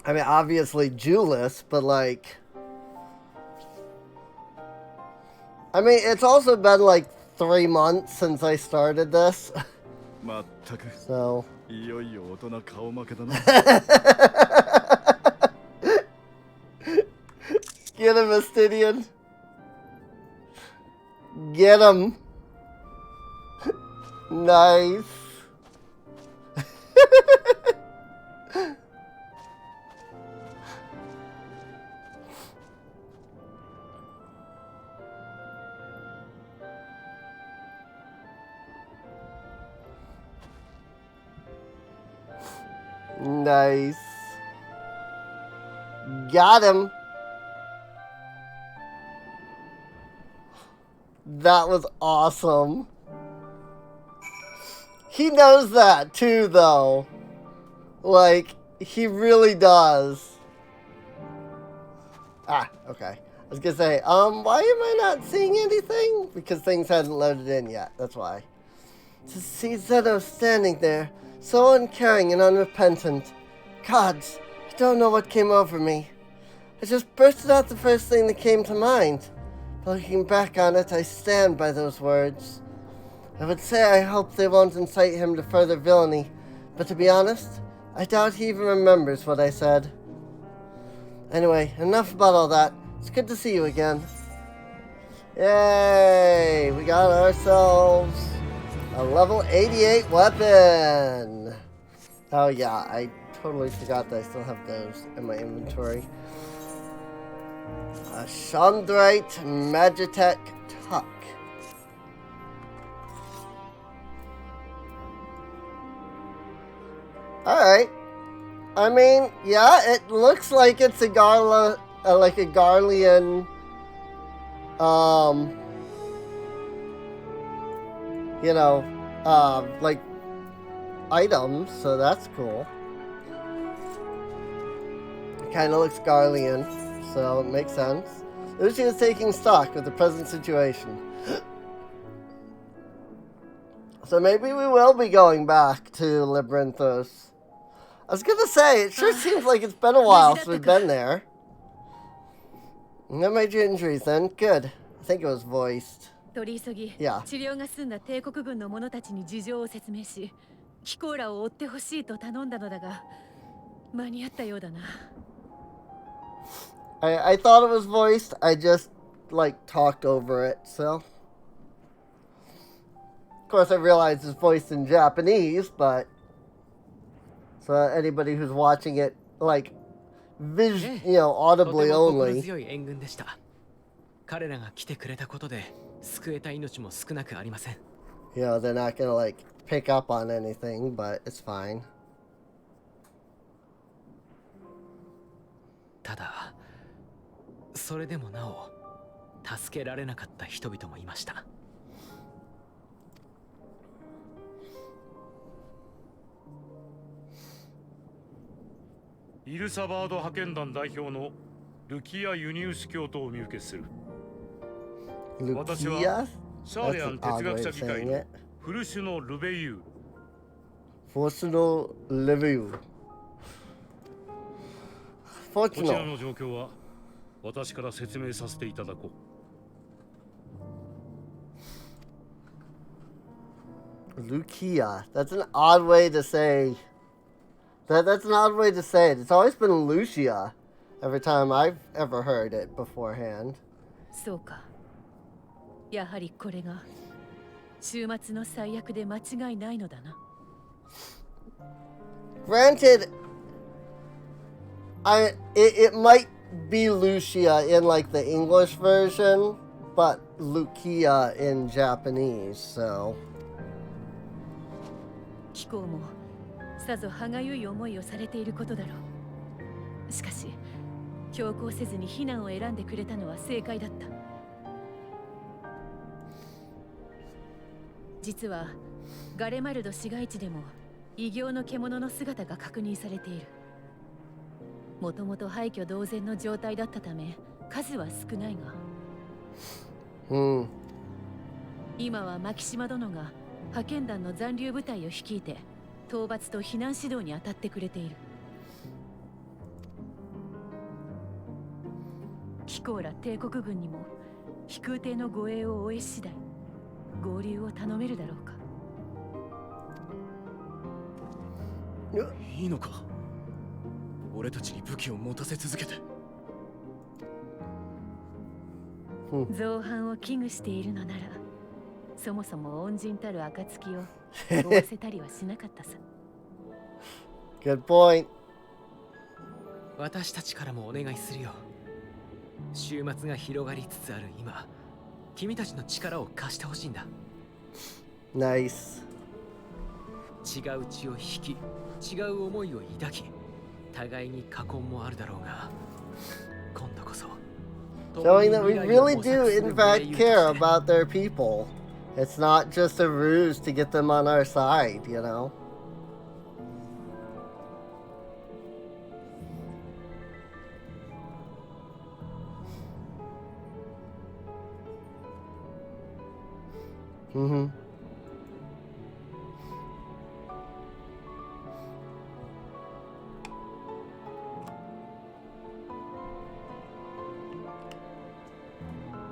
I mean, obviously Julius, but like... I mean, it's also been like 3 months since I started this. So... Get him, Astidian. Get him. Nice. Nice. Got him. That was awesome. He knows that too, though. Like, he really does. Ah, okay. I was gonna say, why am I not seeing anything? Because things hadn't loaded in yet, that's why. To see Zeto standing there, so uncaring and unrepentant. Gods, I don't know what came over me. I just bursted out the first thing that came to mind. Looking back on it, I stand by those words. I would say I hope they won't incite him to further villainy, but to be honest, I doubt he even remembers what I said. Anyway, enough about all that. It's good to see you again. Yay! We got ourselves a level 88 weapon! Oh yeah, I totally forgot that I still have those in my inventory. A Chandrite Magitech Tuck. Alright. I mean, yeah, it looks like it's a like a Garlean, you know, like, items, so that's cool. It kind of looks Garlean, so it makes sense. Lucy is taking stock of the present situation. So maybe we will be going back to Labyrinthos. I was gonna say, it sure seems like it's been a while since we've been there. No major injuries then. Good. I think it was voiced. Yeah. 治療が済んだ帝国軍の者たちに事情を説明し、キコーラを追ってほしいと頼んだのだが、間に合ったようだな。I thought it was voiced. I just, like, talked over it, so. Of course, I realize it's voiced in Japanese, but. So anybody who's watching it, like, you know, audibly only. 彼らが来てくれたことで救えた命も少なくありません。You know, they're not gonna, like, pick up on anything, but it's fine. ただ、それでもなお助けられなかった人々もいました。イルサバード派遣団代表のルキア・ユニウス教徒を見受けする。私はシャーレアン哲学者議会のフルシュノ・ルベユー。フォスノ・ルベユー。こちらの状況は私から説明させていただこう。Lucia. That's an odd way to say. That's an odd way to say it. It's always been Lucia. every time I've ever heard it beforehand. そうか。やはりこれが週末の最悪で間違いないのだな。Granted, it might be Lucia in like the English version, but Lucia in Japanese, so. 貴公もさぞ歯がゆい思いをされていることだろう。しかし、強行せずに避難を選んでくれたのは正解だった。実はガレマルド市街地でも異形の獣の姿が確認されている。もともと廃墟同然の状態だったため数は少ないが、今は牧島殿が派遣団の残留部隊を率いて討伐と避難指導に当たってくれている。貴公ら帝国軍にも飛空艇の護衛を終え次第合流を頼めるだろうか。いいのか、俺たちに武器を持たせ続けて。造反を危惧しているのなら、そもそも恩人たる暁を負わせたりはしなかったさ。Good point. 私たちからもお願いするよ。週末が広がりつつある今、君たちの力を貸してほしいんだ。Nice. 違う血を引き、違う思いを抱き、互いに禍根もあるだろうが、今度こそ Showing that we really do in fact care about their people. It's not just a ruse to get them on our side, you know? Mm-hmm.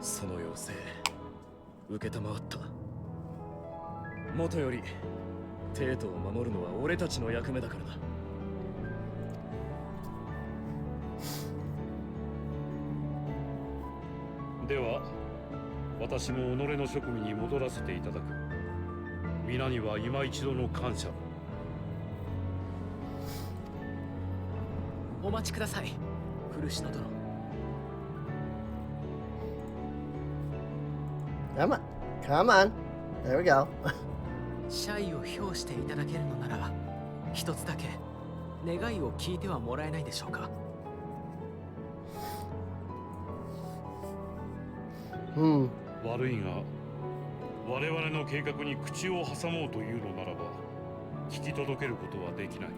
その要請受けたまわった。もとより帝都を守るのは俺たちの役目だからな。では私も己の職務に戻らせていただく。皆には今一度の感謝を。お待ちください、古篠殿。Come on. Come on. There we go. 謝意を表していただけるのなら、一つだけ願いを聞いてはもらえないでしょうか。悪いが、我々の計画に口を挟もうというのならば、聞き届けることはできない。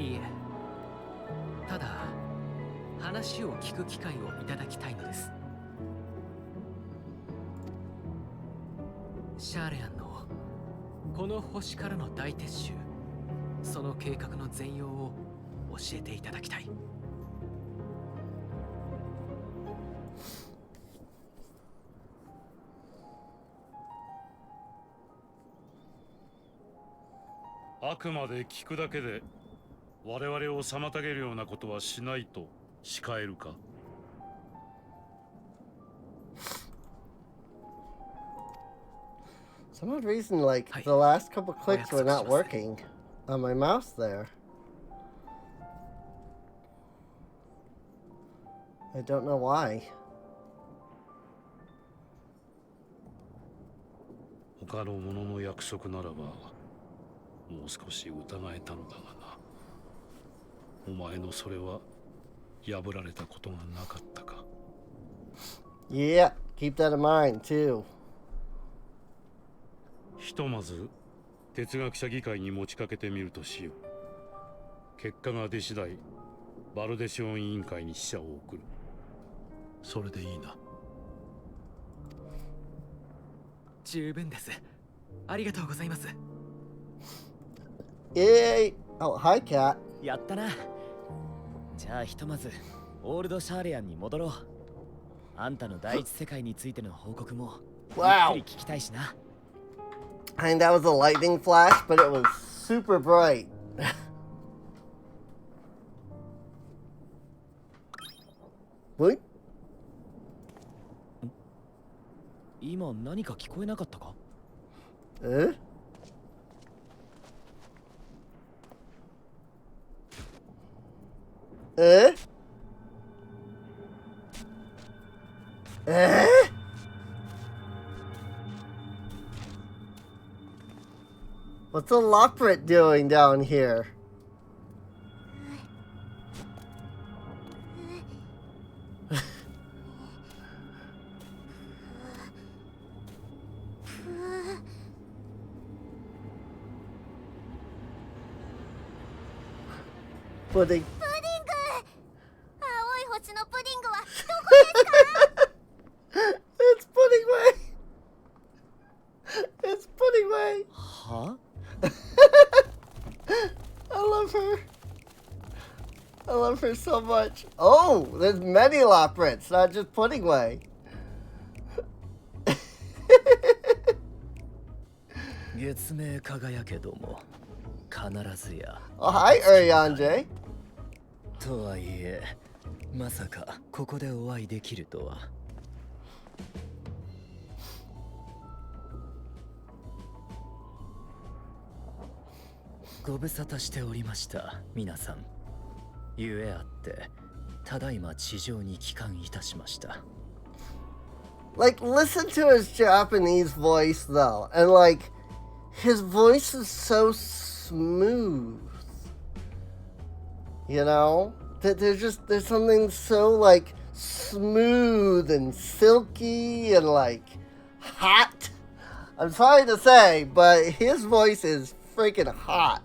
いいえ、ただ話を聞く機会をいただきたいのです。シャーレアンのこの星からの大撤収、その計画の全容を教えていただきたい。あくまで聞くだけで我々を妨げるようなことはしないと誓えるか。Some odd reason, like, the last couple clicks were not working on my mouse there. I don't know why. 他の者の約束ならばもう少し疑えたのだがな。お前のそれは破られたことがなかったか。Yeah, keep that in mind too. ひとまず哲学者議会に持ちかけてみるとしよう。結果が出次第バルデシオン委員会に使者を送る。それでいいな。十分です。ありがとうございます。Yay! Oh, hi, Cat. やったな。じゃあひとまずオールドシャーレアンに戻ろう。あんたの第一世界についての報告もゆっくり聞きたいしな。I think that was a lightning flash, but it was super bright. What? 今何か聞こえなかったか？えええ What's a Loprit doing down here? Pudding. 青い星のプディングはどこですか？ It's Pudding Way. It's Pudding Way. は？ I love her. I love her so much. Oh, there's many Loprits, not just Pudding Way. 月明輝けども必ずや。 Oh, hi, Urianger. とはいえ、まさかここでお会いできるとは。ご無沙汰しておりました、皆さん。ゆえあって、ただいま地上に帰還いたしました。Like, listen to his Japanese voice, though. And, like, his voice is so smooth. You know? There's something so, like, smooth and silky and, like, hot. I'm sorry to say, but his voice is freaking hot.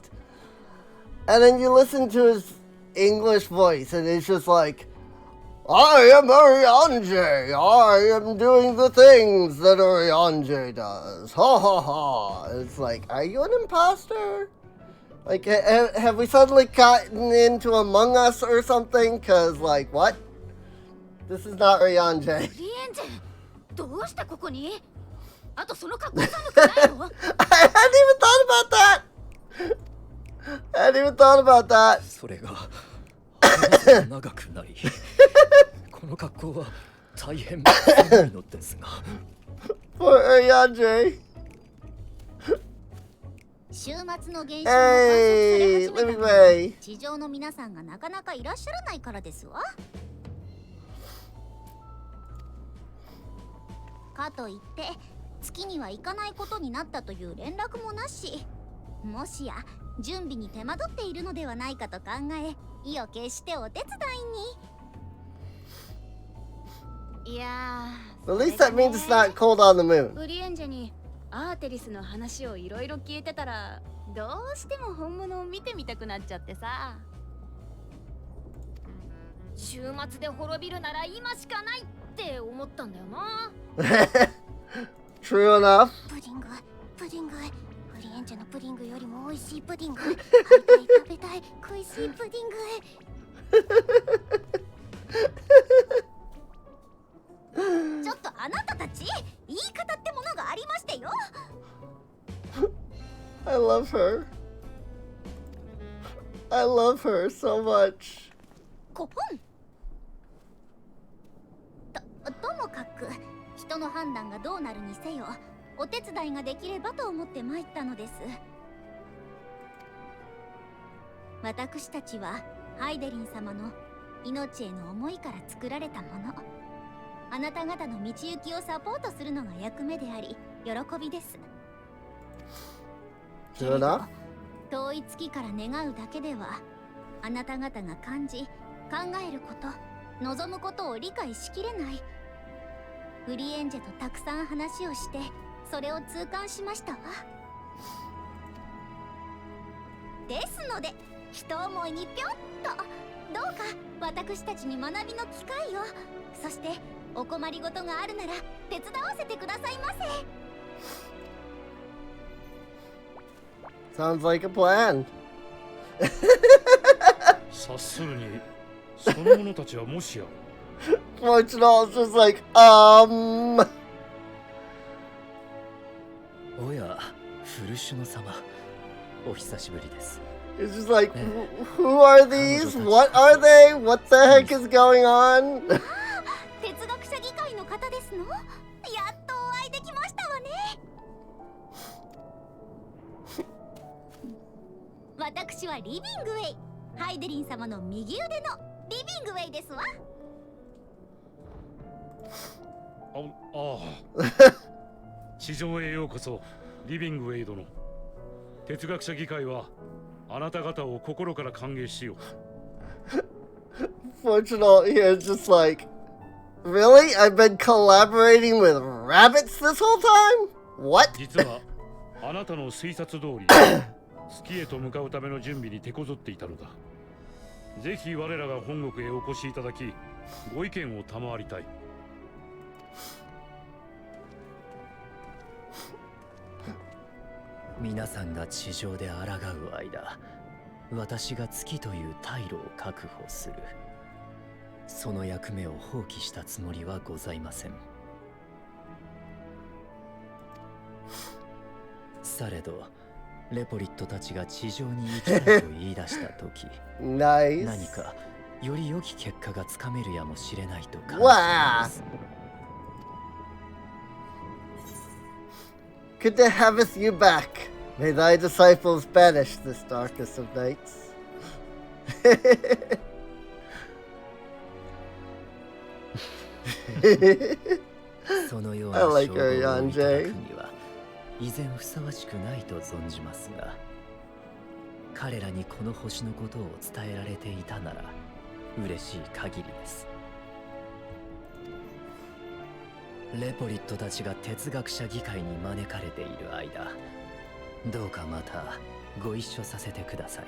And then you listen to his English voice, and it's just like, I am Urianger. I am doing the things that Urianger does. Ha ha ha. It's like, are you an imposter? Like, have we suddenly gotten into Among Us or something? Cause, like, what? This is not Urianger. リエンジェどうしてここに？あとその格好寒くないの？ I hadn't even thought about that. I hadn't even thought about that. それが長くなり、この格好は大変寒いのですが。Poor Urianger. 週末の現象が観測され Hey, 始 let め me たのに way. 地上の皆さんがなかなかいらっしゃらないからですわ。かといって月には行かないことになったという連絡もなし、もしや準備に手間取っているのではないかと考え、意を決してお手伝いに。いやー、 At least that means it's not cold on the moon. ウリエンジェにアーテリスの話をいろいろ聞いてたら、どうしても本物を見てみたくなっちゃってさ。週末で滅びるなら今しかないって思ったんだよな。True enough. プディング、プディング、ウリエンジェのプディングよりも美味しいプディング。食べたい、恋しいプディング。ちょっとあなたたち、言い方ってものがありましてよ。I love her. I love her so much. コポン。ともかく人の判断がどうなるにせよ、お手伝いができればと思って参ったのです。私たちはハイデリン様の命への思いから作られたもの。あなた方の道行きをサポートするのが役目であり、喜びです。けれど遠い月から願うだけでは、あなた方が感じ、考えること、望むことを理解しきれない。ウリエンジェとたくさん話をして、それを痛感しましたわ。ですので、一思いにぴょんと、どうか私たちに学びの機会を、そしてお困りごとがあるなら手伝わせてくださいませ。Sounds like a plan. 察するにその者たちはもしや Fortunal is just like, おや、フルシュノ様、お久しぶりです。 It's just like, who are these? What are they? What the heck is going on? の？やっとお会いできましたわね。私はリビングウェイ、ハイデリン様の右腕のリビングウェイですわ。ああ地上へようこそ、リビングウェイ殿。哲学者議会はあなた方を心から歓迎しよう。Fortunate here, just like, really? I've been collaborating with rabbits this whole time? What? 実はあなたの推察通り月へと向かうための準備に手こずっていたのだ。ぜひ我らが本国へお越しいただき、ご意見を賜りたい。皆さんが地上で抗う間、私が月という退路を確保する。その役目を放棄したつもりはございません。されどレポリットたちが地上に行きたいと言い出した時Nice. 何かより良き結果がつかめるやもしれないと感じたのです。Good to haveth you back. May thy disciples banish this darkest of nights. そのような I 称号を like い her, ただく Yonjay. には依然ふさわしくないと存じますが、彼らにこの星のことを伝えられていたなら嬉しい限りです。レポリットたちが哲学者議会に招かれている間、どうかまたご一緒させてください。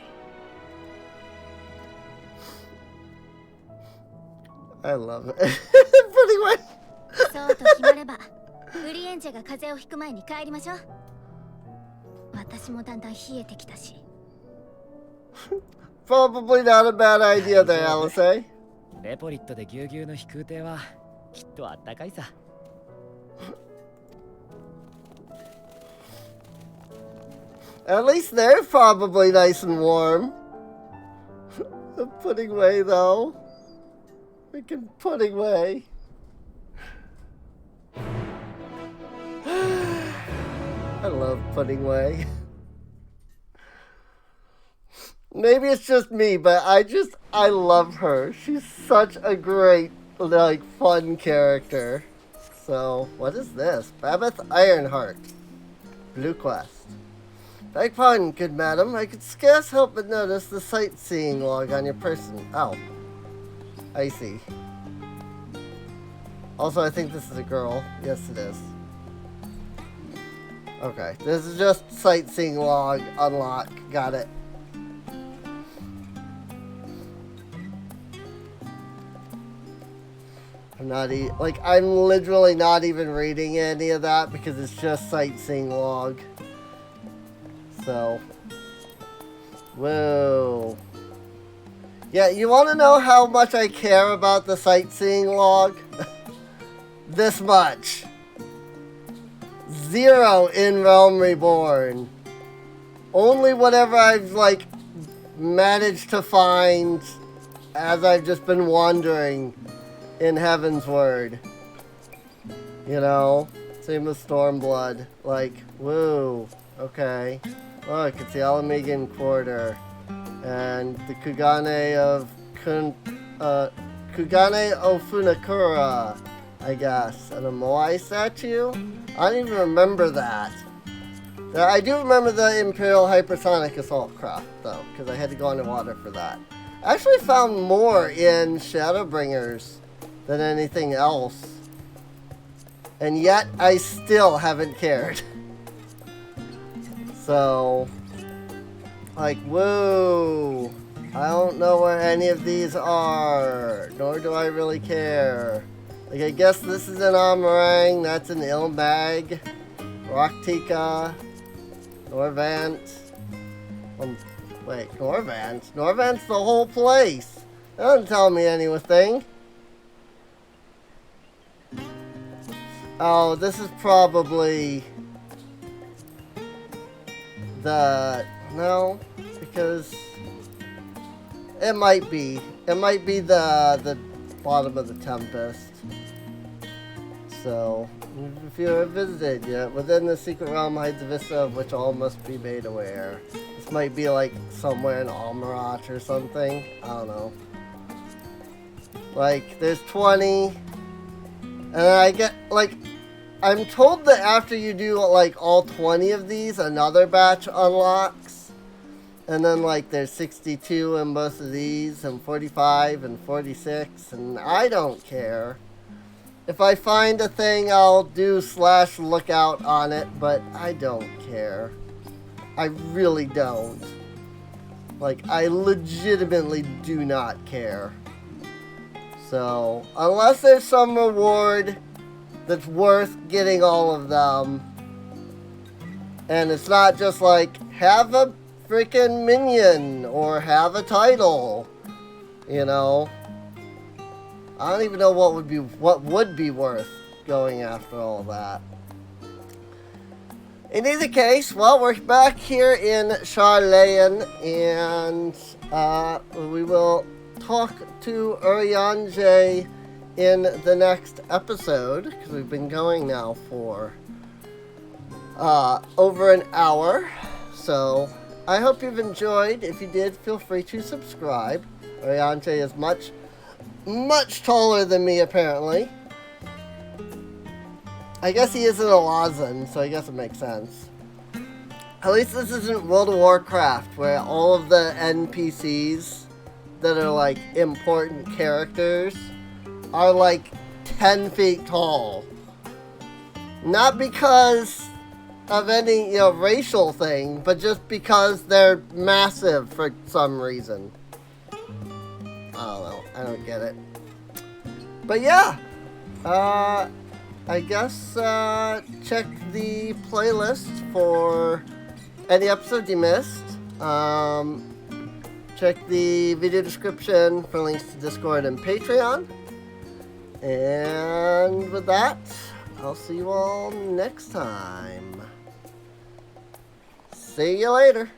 I love it. Anyway. そうと決まれば、ウリエンジェが風邪をひく前に帰りましょう。私もだんだん冷えてきたし。Probably not a bad idea there, Alice. レポリットでぎゅうぎゅうの飛空艇はきっとあったかいさ。At least they're probably nice and warm. The pudding way, though. Freaking pudding way. I love pudding way. Maybe it's just me, but I love her. She's such a great, like, fun character. So, what is this? Babeth Ironheart. Blue quest. Beg pardon, good madam. I could scarce help but notice the sightseeing log on your person. Oh. I see. Also, I think this is a girl. Yes, it is. Okay. This is just sightseeing log. Unlock. Got it. I'm literally not even reading any of that because it's just sightseeing log. So, whoa. Yeah, you want to know how much I care about the sightseeing log? This much. 0 in Realm Reborn. Only whatever I've, like, managed to find as I've just been wandering in Heaven's Word. You know? Same with Stormblood. Like, woo. Okay. Look, it's the Alamegan Quarter. And the Kugane of Funakura, I guess. And a Moai statue? I don't even remember that. I do remember the Imperial Hypersonic Assault Craft, though, because I had to go underwater for that. I actually found more in Shadowbringers than anything else. And yet, I still haven't cared. So, like, whoa, I don't know where any of these are, nor do I really care. Like, I guess this is an Amarang, that's an Ilmag, Rocktika, Norvant. Wait, Norvant? Norvant's the whole place. That doesn't tell me anything. Oh, this is probably no, because it might be the bottom of the Tempest. So, if you have visited yet, within the secret realm hides a vista of which all must be made aware. This might be like somewhere in Almarat or something. I don't know. Like, there's 20. And I get, like, I'm told that after you do, like, all 20 of these, another batch unlocks. And then, like, there's 62 in most of these, and 45 and 46, and I don't care. If I find a thing, I'll do / look out on it, but I don't care. I really don't. Like, I legitimately do not care. So, unless there's some reward that's worth getting all of them, and it's not just like, have a freaking minion, or have a title, you know. I don't even know what would be worth going after all that. In either case, well, we're back here in Charlayan, and we will talk to Urianger in the next episode, because we've been going now for over an hour. So I hope you've enjoyed. If you did, feel free to subscribe. Urianger is much taller than me, apparently. I guess he isn't a Lazan, so I guess it makes sense. At least this isn't World of Warcraft, where all of the NPCs that are, like, important characters are, like, 10 feet tall. Not because of any, you know, racial thing, but just because they're massive for some reason. I don't know. I don't get it. But yeah, I guess check the playlist for any episodes you missed. Check the video description for links to Discord and Patreon. And with that, I'll see you all next time. See you later.